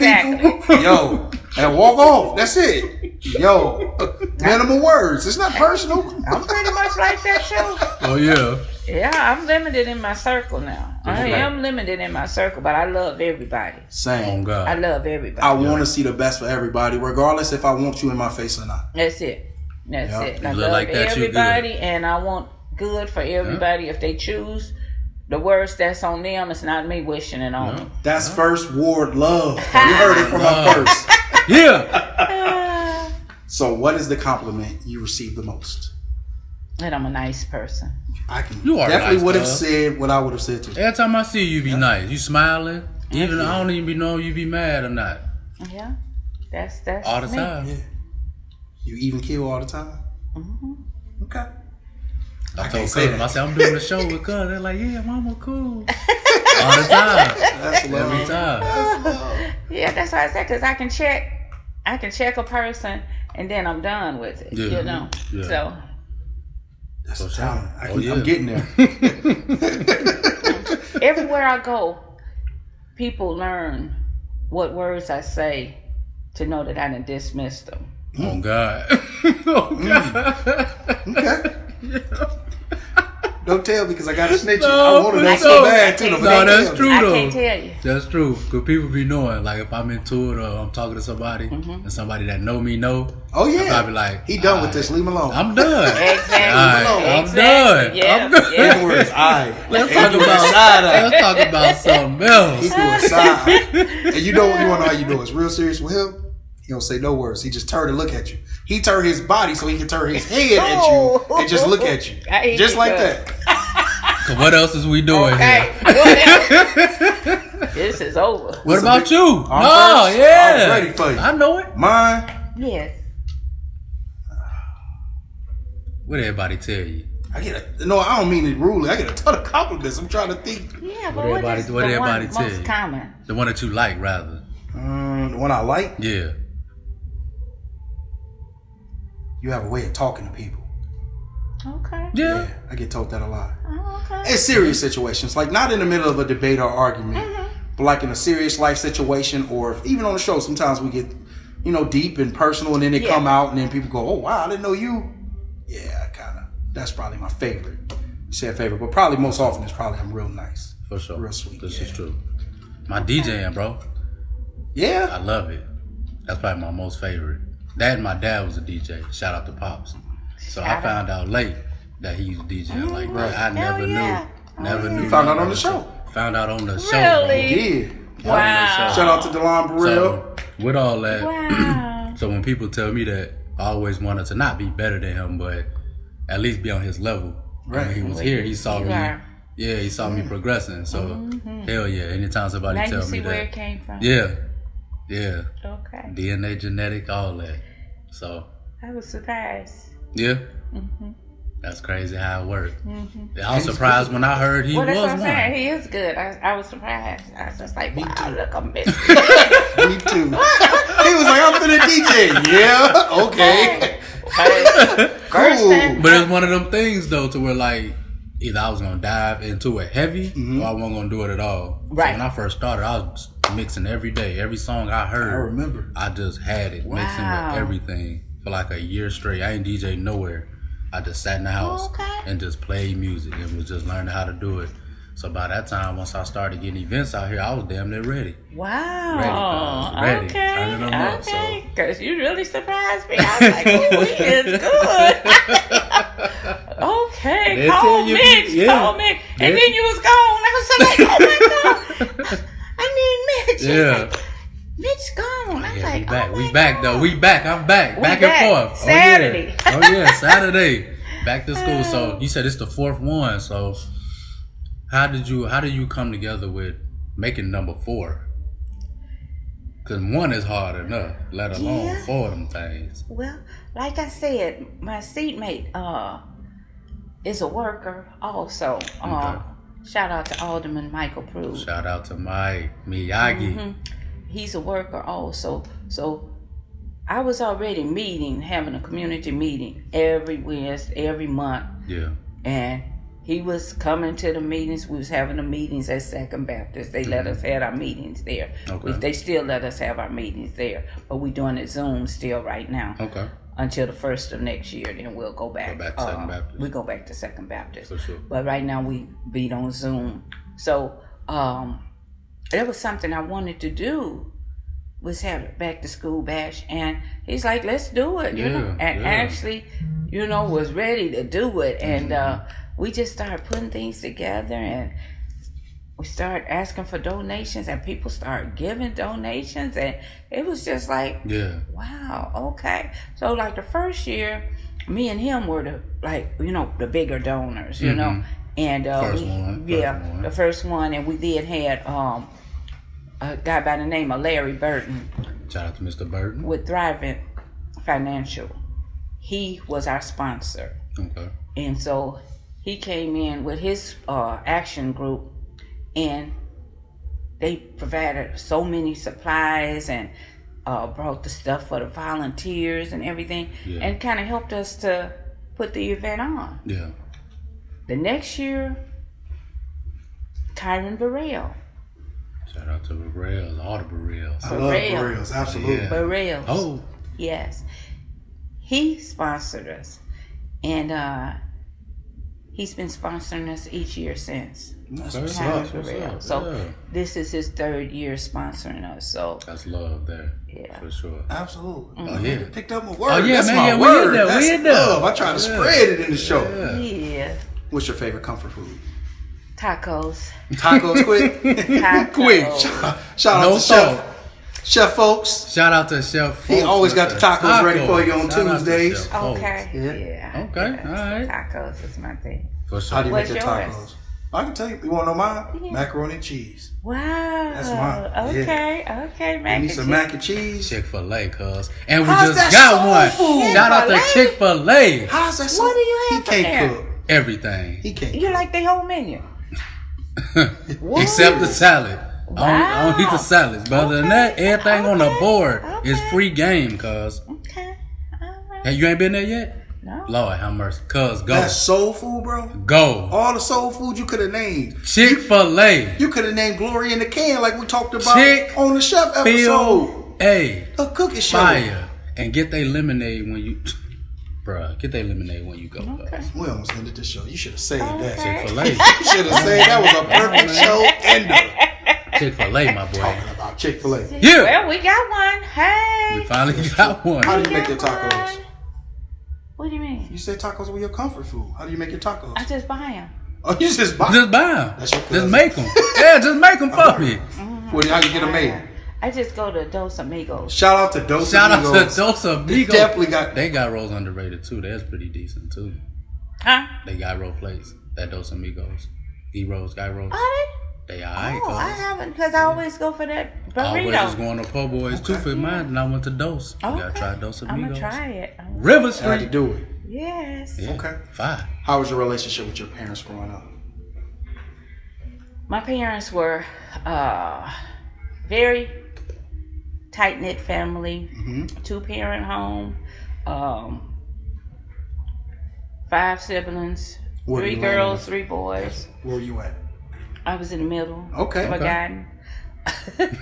people, yo, and walk off. That's it. Yo, minimal words. It's not personal. I'm pretty much like that too. Oh yeah. Yeah, I'm limited in my circle now. I am limited in my circle, but I love everybody. Same. Oh God. I love everybody. I want to see the best for everybody, regardless if I want you in my face or not. That's it. That's it. I You look love like that, you everybody, and I want good for everybody. If they choose the worst that's on them, it's not me wishing it on them. That's first ward love. You heard it from my first. Yeah. So, what is the compliment you receive the most? And I'm a nice person. I can You are definitely nice, would have dog. said what I would have said to you. Every time I see you, be nice. You smiling. Even I don't even be knowing you be mad or not. Yeah, that's All the me. time. Yeah. You even kill all the time? Mm-hmm. Okay. I told Cousin, I said, I'm doing the show with Cousin. They're like, yeah, mama cool. All the time. That's love. Every time. Yeah, that's why I said, because I can check a person and then I'm done with it. Yeah. Yeah. So That's a talent. yeah. I'm getting there. everywhere I go, people learn what words I say to know that I didn't dismiss them. Oh God. Oh God. Okay. Don't tell me because I got to snitch you. I want to know so bad too. No, that's true though. I can't tell you. That's true. Because people be knowing, like if I'm into it or I'm talking to somebody and somebody that know me know. Oh yeah. I'll be like, he done with this. Leave him alone. I'm done. Exactly. I'm done. Yeah. I'm done. Yeah. Words, Let's talk about side. Let's talk about something else. He do a side. And you want to know how you know it's real serious with him? He don't say no words. He just turn and look at you. He turn his body so he can turn his head at you and just look at you. Just like that. So what else is we doing here? This is over. What about you? Oh, yeah. I'm ready for you. I know it. Mine? Yes. What everybody tell you? No, I don't mean it rudely. I get a ton of compliments. I'm trying to think. Yeah, but what everybody tell you? Common? The one that you like, rather. The one I like? Yeah. You have a way of talking to people. Okay. Yeah. I get told that a lot. Oh, okay. In serious situations, like not in the middle of a debate or argument, but like in a serious life situation, or even on the show, sometimes we get, deep and personal, and then they come out, and then people go, "Oh wow, I didn't know you." Yeah, that's probably my favorite. You say a favorite, but probably most often it's probably I'm real nice. For sure. Real sweet. This is true. My DJing, bro. Yeah. I love it. That's probably my most favorite. That and my dad was a DJ. Shout out to Pops. So I found out late that he was DJing. Like, bro, I never knew. Never knew. You found out on the show. Found out on the show. Really? He did. Wow. Shout out to Delon Burrell. So, with all that, wow. So when people tell me that, I always wanted to not be better than him, but at least be on his level. Right. When he was here, he saw me. Yeah, he saw me progressing. So hell yeah. Anytime somebody now tell you see me that, where it came from. yeah. Okay. DNA, genetic, all that. So I was surprised. yeah. That's crazy how it worked. I was surprised when I heard he was that's what I'm one. saying. He is good. I was surprised. I was just like, wow, look, I'm busy. Me too. He was like, I'm finna DJ. Yeah, okay. Cool. But it's one of them things though, to where like either I was gonna dive into it heavy or I wasn't gonna do it at all. Right. So when I first started, I was mixing every day. Every song I heard, I remember. I just had it mixing with everything for like a year straight. I ain't DJ nowhere. I just sat in the house and just played music and was just learning how to do it. So by that time, once I started getting events out here, I was damn near ready. Wow. Ready. Okay. Turning them up. So. Because you really surprised me. I was like, oh, he is good. Okay. Call Mitch. Call Mitch. And then you was gone. I was like, oh my God. I need Mitch. Yeah. Like, Mitch gone. I was Yeah, like, we back. oh We my back God. though. We back. I'm back. Back back. and forth. Saturday. Oh yeah, Saturday. Back to school. So you said it's the fourth one. So how did you come together with making number 4? Because 1 is hard enough, let alone 4 of them things. Well, like I said, my seatmate is a worker also. Shout out to Alderman Michael Prue. Shout out to Mike Miyagi. He's a worker also. So I was already having a community meeting every Wednesday, every month. Yeah. And he was coming to the meetings. We was having the meetings at Second Baptist. They let us have our meetings there. Okay. They still let us have our meetings there. But we're doing it Zoom still right now. Okay. Until the 1st of next year, then we'll go back. Go back to Second Baptist. We go back to Second Baptist. For sure. But right now we beat on Zoom. So there was something I wanted to do, was have a back to school bash, and he's like, let's do it, you know. And actually, was ready to do it. And we just started putting things together, and we started asking for donations, and people started giving donations, and it was just like, wow, okay. So like the first year, me and him were the bigger donors, you know. And the first one, and we did had a guy by the name of Larry Burton. Shout out to Mr. Burton. With Thriving Financial. He was our sponsor. Okay. And so he came in with his action group, and they provided so many supplies and brought the stuff for the volunteers and everything, and kind of helped us to put the event on. Yeah. The next year, Kyron Burrell. Shout out to Burrells, all the Burrells. I love Burrells, absolutely. Yeah. Burrells. Oh. Yes. He sponsored us. And he's been sponsoring us each year since. That's For real. So this is his 3rd year sponsoring us. So that's love there. Yeah, for sure. Absolutely. Oh yeah, picked up my word. Oh yeah, that's man. my Yeah, word. We in there. Love. I try to spread it in the show. Yeah. What's your favorite comfort food? Tacos. Tacos, quick. Tacos. Quick. Shout out to Chef Folks. Shout out to Chef Folks. He always got the tacos ready for you on Tuesdays. Okay. Yeah. Okay. Yes. All right. Tacos is my thing. For sure. How do you What's make your yours? tacos? I can tell you. You want to know mine? Yeah. Macaroni and cheese. Wow. That's mine. Okay. Yeah. Okay. Give me some mac and cheese. Chick-fil-A, cuz. And we How's just that got soul one. food? Shout out to Chick-fil-A. How's that so? What do you have He can't there? cook. Everything. He can't. You like the whole menu? Except the salad. I don't eat the Wow. salads. But other than that, everything on the board is free game, cuz. Okay. All right. Hey, you ain't been there yet? No. Lord have mercy. Cuz, go. That's soul food, bro. Go. All the soul food you could have named. Chick-fil-A. You could have named Glory in the Can like we talked about on the Chef episode. Chick-fil-A. A cookie show. Fire. And get their lemonade when you... Bruh, get their lemonade when you go. Okay. We almost ended the show. You should have saved that. Chick-fil-A. You should have said that was a perfect show ender. Chick-fil-A, my boy. Talking about Chick-fil-A. Yeah. Well, we got one. Hey. We finally got one. How do you make got your tacos? one. What do you mean? You said tacos were your comfort food. How do you make your tacos? I just buy them. Oh, you just buy. Just buy them. That's your Just cousin. make them. Yeah, just make them for me. How you get them made? I just go to Dos Amigos. Shout out to Dos Shout out Amigos. to Dos Amigos. They definitely got. They got rolls underrated too. That's pretty decent too. Huh? They got roll plates. That Dos Amigos. E-rolls, guy rolls. Are They they? alright, Oh, I haven't because I always go for that I always was burrito. going to Po' Boys too for mine, and I went to Dos. You gotta Okay. try Dos I'm Amigos. gonna try it. River How to Street. do it? Yes. Yeah. Okay. Fine. How was your relationship with your parents growing up? My parents were very tight knit family, 2-parent home, 5 siblings, Where 3 you girls, at? 3 boys. Where were you at? I was in the middle. Okay. Forgotten.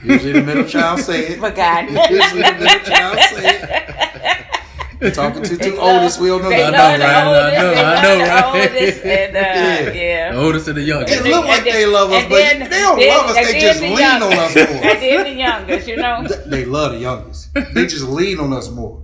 Usually the middle child say it. Forgotten. Usually the middle child say it. Talking to two oldest, we don't know They that. love right? I know, the right? oldest and yeah. The oldest and the youngest. It look like they love us, but they don't love us. They just lean on us more. And then the youngest, you know. They love the youngest. They just lean on us more.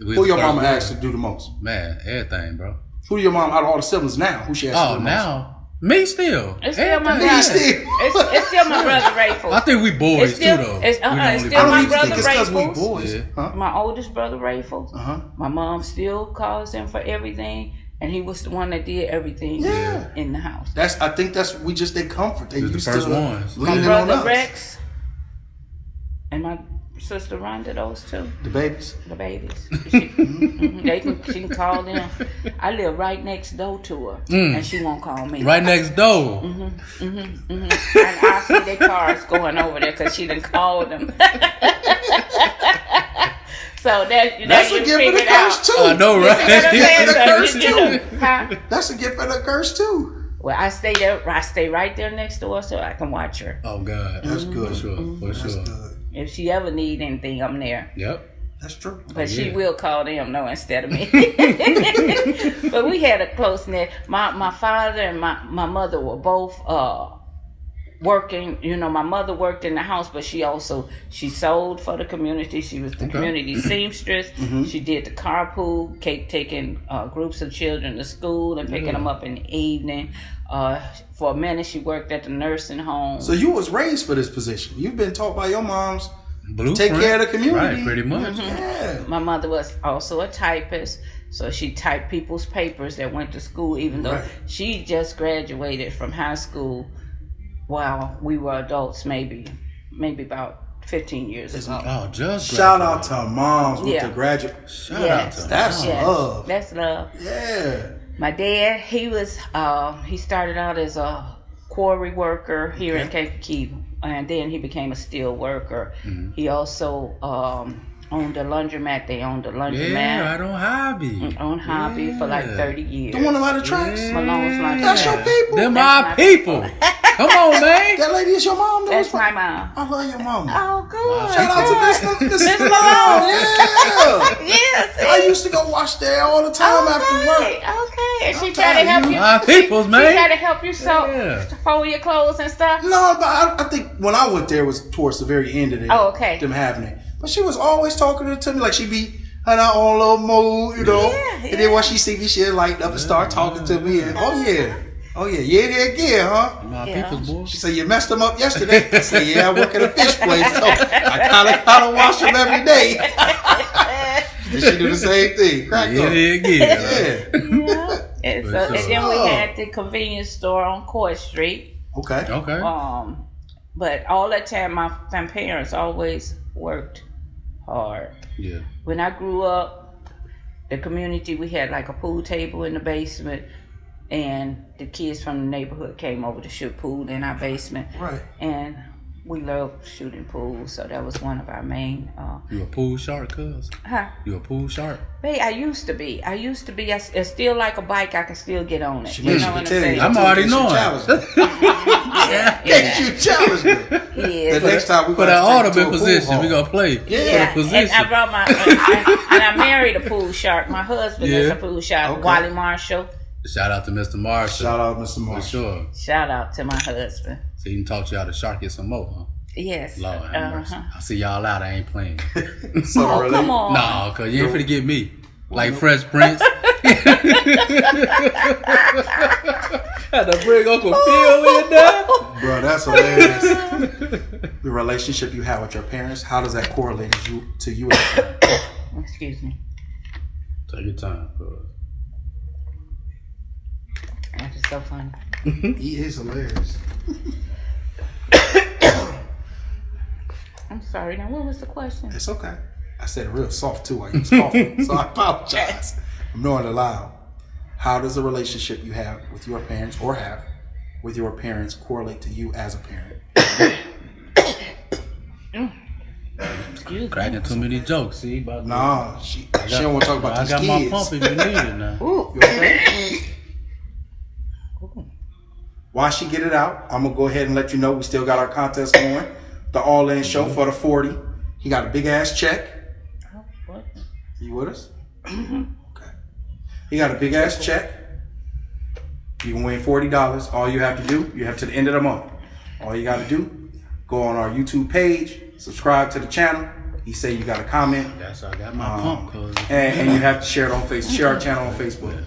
We Who was your the mama first asked to do the most? one. Man, everything, bro. Who your mom out of all the siblings now? Who she asked to do Oh, the most? now me still. It's still my Everything. brother. still. It's still my brother Rayful. I think we boys It's still- too, though. it's- We the it's only still I my don't even boys. think brother it's because we Rayful. boys. Yeah. Huh? My oldest brother Rayful. Uh-huh. My mom still calls him for everything, and he was the one that did everything Yeah. in the house. I think that's we just their comfort. They We're the used first to ones. My leaning on brother us. Rex and my sister Rhonda, those two, The babies. the babies. She can call them. I live right next door to her, and she won't call me. Right next door. And I see their cars going over there because she done called them. So That's a gift and a curse too. I know, right? You see what I'm saying? Gift and a So, curse you know, too. huh? That's a gift and a curse too. Well, I stay there. I stay right there next door so I can watch her. Oh God. That's good. For sure. For That's sure. good. If she ever need anything, I'm there. Yep. That's true. But she yeah. will call them no instead of me. But we had a close knit. My father and my mother were both working. You know, my mother worked in the house, but she sold for the community. She was the community seamstress. She did the carpool, taking groups of children to school and picking them up in the evening. For a minute, she worked at the nursing home. So you was raised for this position. You've been taught by your moms. Blueprint. Take care of the community. Right, pretty much. Yeah. My mother was also a typist, so she typed people's papers that went to school, even though she just graduated from high school while we were adults, maybe about 15 years ago. Oh, just Shout out to moms with Yeah. the graduate. Shout Yes. out to That's Yes, love. that's love. Yeah. My dad, he started out as a quarry worker here in Kankakee, and then he became a steel worker. He also owned a laundromat. They owned a laundromat. Yeah, right on Hobby. On Hobby for like 30 years. The one about the tracks? Malone's Laundromat. That's your people. Them That's our my people. Come on, man. That lady is your mom, though? That's my mom. I love your mama. Oh, good. Shout out to Miss Malone. Yeah. Yes. I used to go watch there all the time after work. Okay. and she try to help you. My peoples, man. She try to help you fold your clothes and stuff. No, but I think when I went there was towards the very end of it. Oh, okay. Them having it, but she was always talking to me like she be in her own little mood, you know. Yeah. And then when she see me, she'll light up and start talking to me. And yeah, huh? My people's boy. She said, you messed them up yesterday. I said, yeah, I work at a fish place, so I kind of gotta wash them every day. And she do the same thing. Crack up. Yeah. And then we had the convenience store on Court Street. Okay. But all that time, my parents always worked hard. Yeah. When I grew up, the community, we had like a pool table in the basement, and the kids from the neighborhood came over to shoot pool in our basement. Right. And we loved shooting pool, so that was one of our main. You a pool shark, cuz? Huh? You a pool shark? Hey, I used to be. I still like a bike. I can still get on it. She You know what I'm saying? I'm already knowing. You challenged me. Yeah. The next time we put that auto in position. We gonna play. Yeah. Position. And I brought I married a pool shark. My husband is a pool shark. Okay. Malone-Marshall. Shout out to Mr. Marshall. Shout out, Mr. Marshall. For sure. Shout out to my husband. So he can talk to y'all to shark it some more, huh? Yes. Lord have mercy. I see y'all out. I ain't playing. Oh, come on. No, cause you ain't finna get me. Like Fresh Prince. Had to bring Uncle Phil in there. Bro, that's hilarious. The relationship you have with your parents, how does that correlate to you as a parent? Excuse me. Take your time, bro. That is so funny. He is hilarious. I'm sorry. Now, what was the question? It's okay. I said it real soft too while you was coughing, so I apologize. I'm knowing it loud. How does the relationship you have with your parents or have with your parents correlate to you as a parent? Excuse me. Cracking too many jokes. See, about Nah, she don't want to talk about these kids. I got kids. my pump if you need it now. Ooh. You okay? While she get it out, I'm gonna go ahead and let you know we still got our contest going. The all-in show for the 40. He got a big ass check. Oh, what? You with us? Okay. He got a big ass check. You can win $40. All you have to do, you have to the end of the month. All you got to do, go on our YouTube page, subscribe to the channel. He say you got a comment. That's how I got my pump, cuz. And you have to share it on Facebook. Share our channel on Facebook.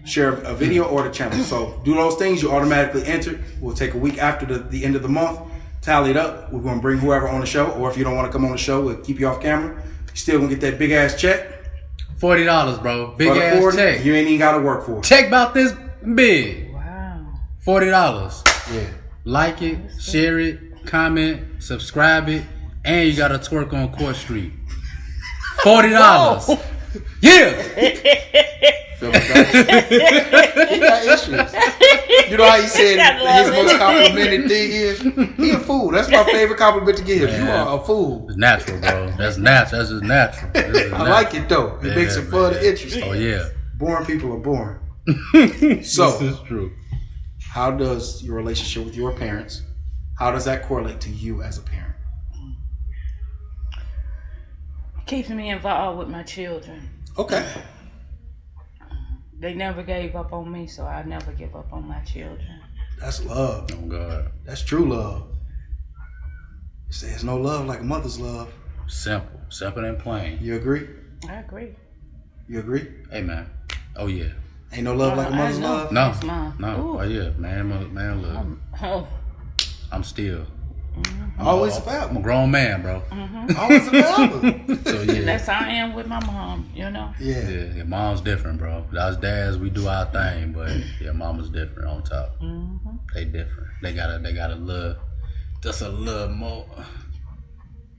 Share a video or the channel. So do those things, you automatically enter. We'll take a week after the end of the month, tally it up. We're gonna bring whoever on the show, or if you don't want to come on the show, we'll keep you off camera. You still gonna get that big ass check. $40, bro. Big ass 40, check. You ain't even gotta work for it. Check about this big. Wow. $40. Yeah. Like it, share it, comment, subscribe it, and you gotta twerk on Court Street. $40. Yeah. Feel me, guys? He got issues. You know how he said his most complimented thing is? He a fool. That's my favorite compliment to give. Man, you are a fool. It's natural, bro. That's natural. That's just natural. I like it though. It makes it fun and interesting. Oh yeah. Boring people are boring. So this is true. How does your relationship with your parents, how does that correlate to you as a parent? Keeps me involved with my children. Okay. They never gave up on me, so I never give up on my children. That's love. Oh God. That's true love. You say there's no love like a mother's love. Simple. Simple and plain. You agree? I agree. You agree? Hey man. Oh yeah. Ain't no love like a mother's love? No. Mom. No. Ooh. Oh yeah. Man love. I'm still. Always I'm a available. grown man, bro. Always available. So yeah. That's how I am with my mom, you know? Yeah, mom's different, bro. Us dads, we do our thing, but yeah, mama's different on top. Mm-hmm. They different. They got a little, just a little more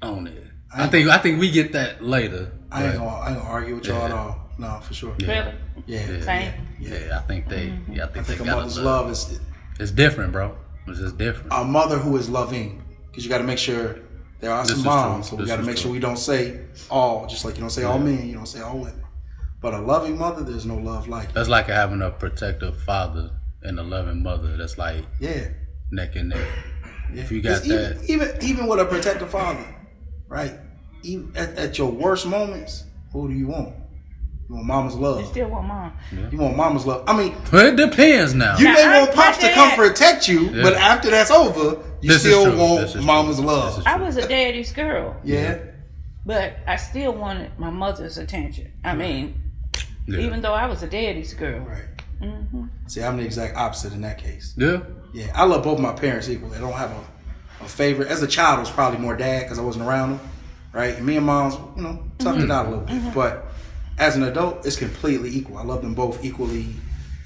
on it. I think we get that later. I ain't gonna argue with y'all at all. No, for sure. Yeah. Really? Yeah. Same? Yeah, I think they. Yeah, I think I think they a got mother's love is It's different, bro. It's just different. a mother who is loving. Because you got to make sure there are some moms, so we got to make sure we don't say all, just like you don't say all men, you don't say all women. But a loving mother, there's no love like it. That's like having a protective father and a loving mother. That's like neck and neck. Yeah. If you got that, even with a protective father, right? Even at your worst moments, who do you want? You want mama's love. You still want mom. Yeah. You want mama's love. I mean, well, it depends now. You may want pops to come protect you, but after that's over, you still want mama's love. I was a daddy's girl. Yeah. But I still wanted my mother's attention. I mean, even though I was a daddy's girl. Right. Mm-hmm. See, I'm the exact opposite in that case. Yeah. Yeah, I love both my parents equally. I don't have a favorite. As a child, it was probably more dad because I wasn't around them, right? And me and moms, toughed it out a little bit. But as an adult, it's completely equal. I love them both equally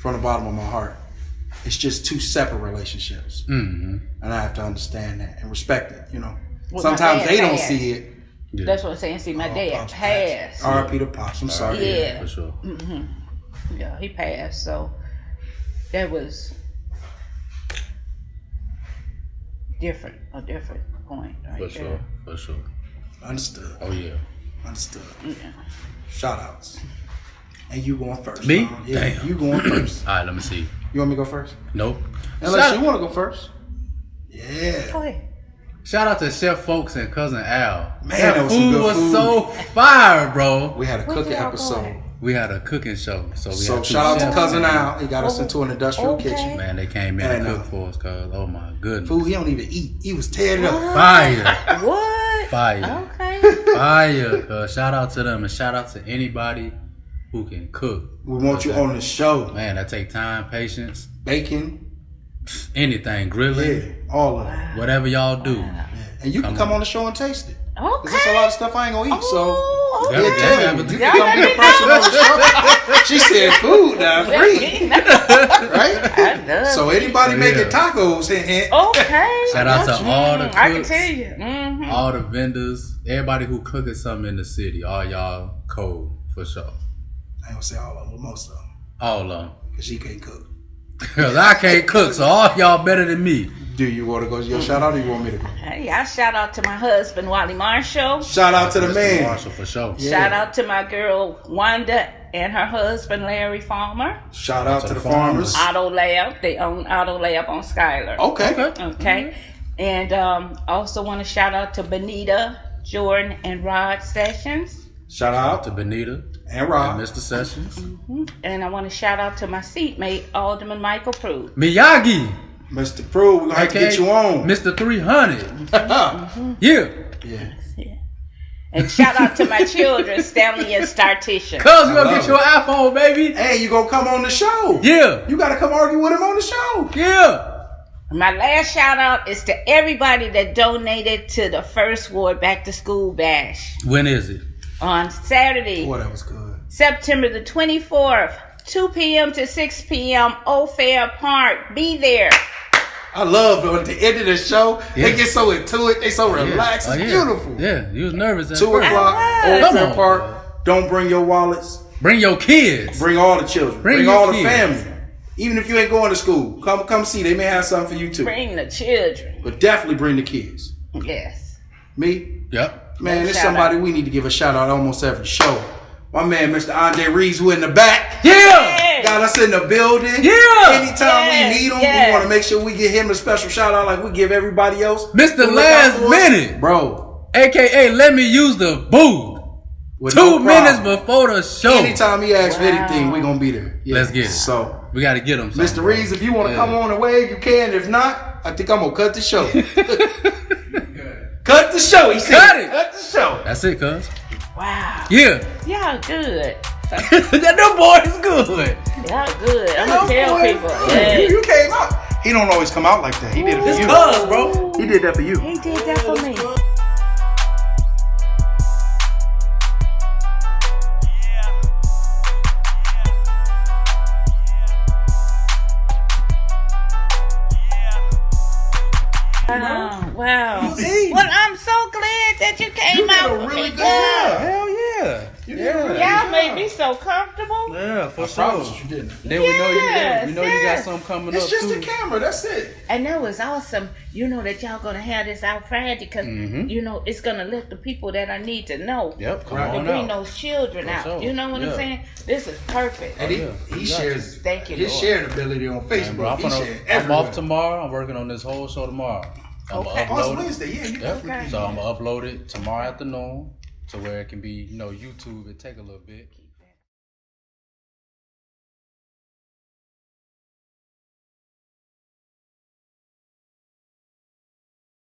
from the bottom of my heart. It's just two separate relationships. Mm-hmm. And I have to understand that and respect it, Well, sometimes they don't see it. Yeah. That's what I'm saying. See, my dad passed. R.I.P. to Pops. I'm sorry. Yeah. For sure. Mm-hmm. Yeah, he passed. So that was a different point right For sure. For sure. Understood. Oh, yeah. Understood. Yeah. Shout outs. And you going first. Me? Yeah, damn. You going first. All right, let me see. You want me to go first? Nope. Unless you want to go first. Yeah. Go ahead. Shout out to Chef Folks and Cousin Al. Man, that was some food good was food. so fire, bro. We had a cooking episode. We had a cooking show. So shout out to Cousin Al. He got us into an industrial kitchen. Man, they came in and cooked for us, cuz. Oh my goodness. Food he don't even eat. He was tearing it up. Fire. What? Fire. Okay. Fire. Shout out to them and shout out to anybody who can cook. We want you on the show. Man, that take time, patience. Bacon. Anything. Grilling. Yeah, all of it. Whatever y'all do. Yeah. And you can come on the show and taste it. Okay. There's a lot of stuff I ain't gonna eat, so okay. you can come be a person on the show. She said food now free. Right? I love so anybody making tacos, hint. Okay. Shout out to all the cooks, I can tell you. all the vendors, everybody who cooking something in the city. All y'all cold for sure. I ain't gonna say all of them, but most of them. All of them. Cause she can't cook. Cause I can't cook, so all y'all better than me. Do you want to go to your shout out or you want me to go? Hey, I shout out to my husband, Malone-Marshall. Shout out to the man. Marshall for sure. Yeah. Shout out to my girl, Wanda, and her husband, Larry Farmer. Shout out to the farmers. Auto Lab. They own Auto Lab on Skylar. Okay. Okay. And also want to shout out to Benita, Jordan, and Rod Sessions. Shout out To Benita and Rob. and Mr. Sessions. And I want to shout out to my seatmate, Alderman Michael Prue. Miyagi. Mr. Prue, we're going to have to get you on. Mr. 300. Yeah. Yeah. Yeah. And shout out to my children, Stanley and Startisha. Cuz we gonna get you an iPhone, baby. Hey, you going to come on the show. Yeah. You got to come argue with him on the show. Yeah. My last shout out is to everybody that donated to the First Ward Back to School Bash When is it? on Saturday, Boy, that was good. September the 24th, 2 p.m. to 6 p.m. Old Fair Park. Be there. I love at the end of the show, they get so into it. They so relaxed. It's beautiful. Yeah, you was nervous at 2 first. o'clock, was. Old Fair Come on. Park. Don't bring your wallets. Bring your kids. Bring all the children. Bring your all the kids. family. Even if you ain't going to school, come see. They may have something for you too. Bring the children. But definitely bring the kids. Yes. Me? Yep. Man, there's Shout somebody out. we need to give a shout out almost every show. My man, Mr. Andre Reeves, who in the back. Yeah. Got us in the building. Yeah. Anytime we need him, we want to make sure we give him a special shout out like we give everybody else. Mr. Who look Last out for us. Minute. Bro. AKA, let me use the booth. With 2 no minutes problem. before the show. Anytime he asks for anything, we going to be there. Yeah. Let's get it. So, We got to get him. Mr. Reeves, if you want to come on the wave, you can. If not, I think I'm going to cut the show. Cut the show. He said, Cut it. Cut the show. That's it, cuz. Wow. Yeah. Y'all good. That boy is good. Y'all good. I'm Yo, going to tell boy, people. You came out. He don't always come out like that. He did it for It's you. cuz, bro. He did that for you. He did that for me. Wow. Well, I'm so glad that you came You did out. a really good Yeah. job. Hell yeah. You did a really Y'all made me so comfortable. Yeah, for I promise you didn't. Then we know Yes, you know you got yes. something coming It's up just too. a camera. That's it. And that was awesome. You know that y'all gonna have this out Friday because you know it's gonna let the people that I need to know. Yep, come Right. To on bring out. those children out. sure. You know what I'm Yeah. saying? This is perfect. And yeah. he shares Thank you, his Lord. sharing ability on Man, Facebook. bro, I'm off tomorrow. I'm working on this whole show tomorrow. I'm Okay. gonna Oh, it's upload it. Wednesday. Yeah, you Yep. Okay. So I'm gonna upload it tomorrow afternoon to where it can be, YouTube. It take a little bit.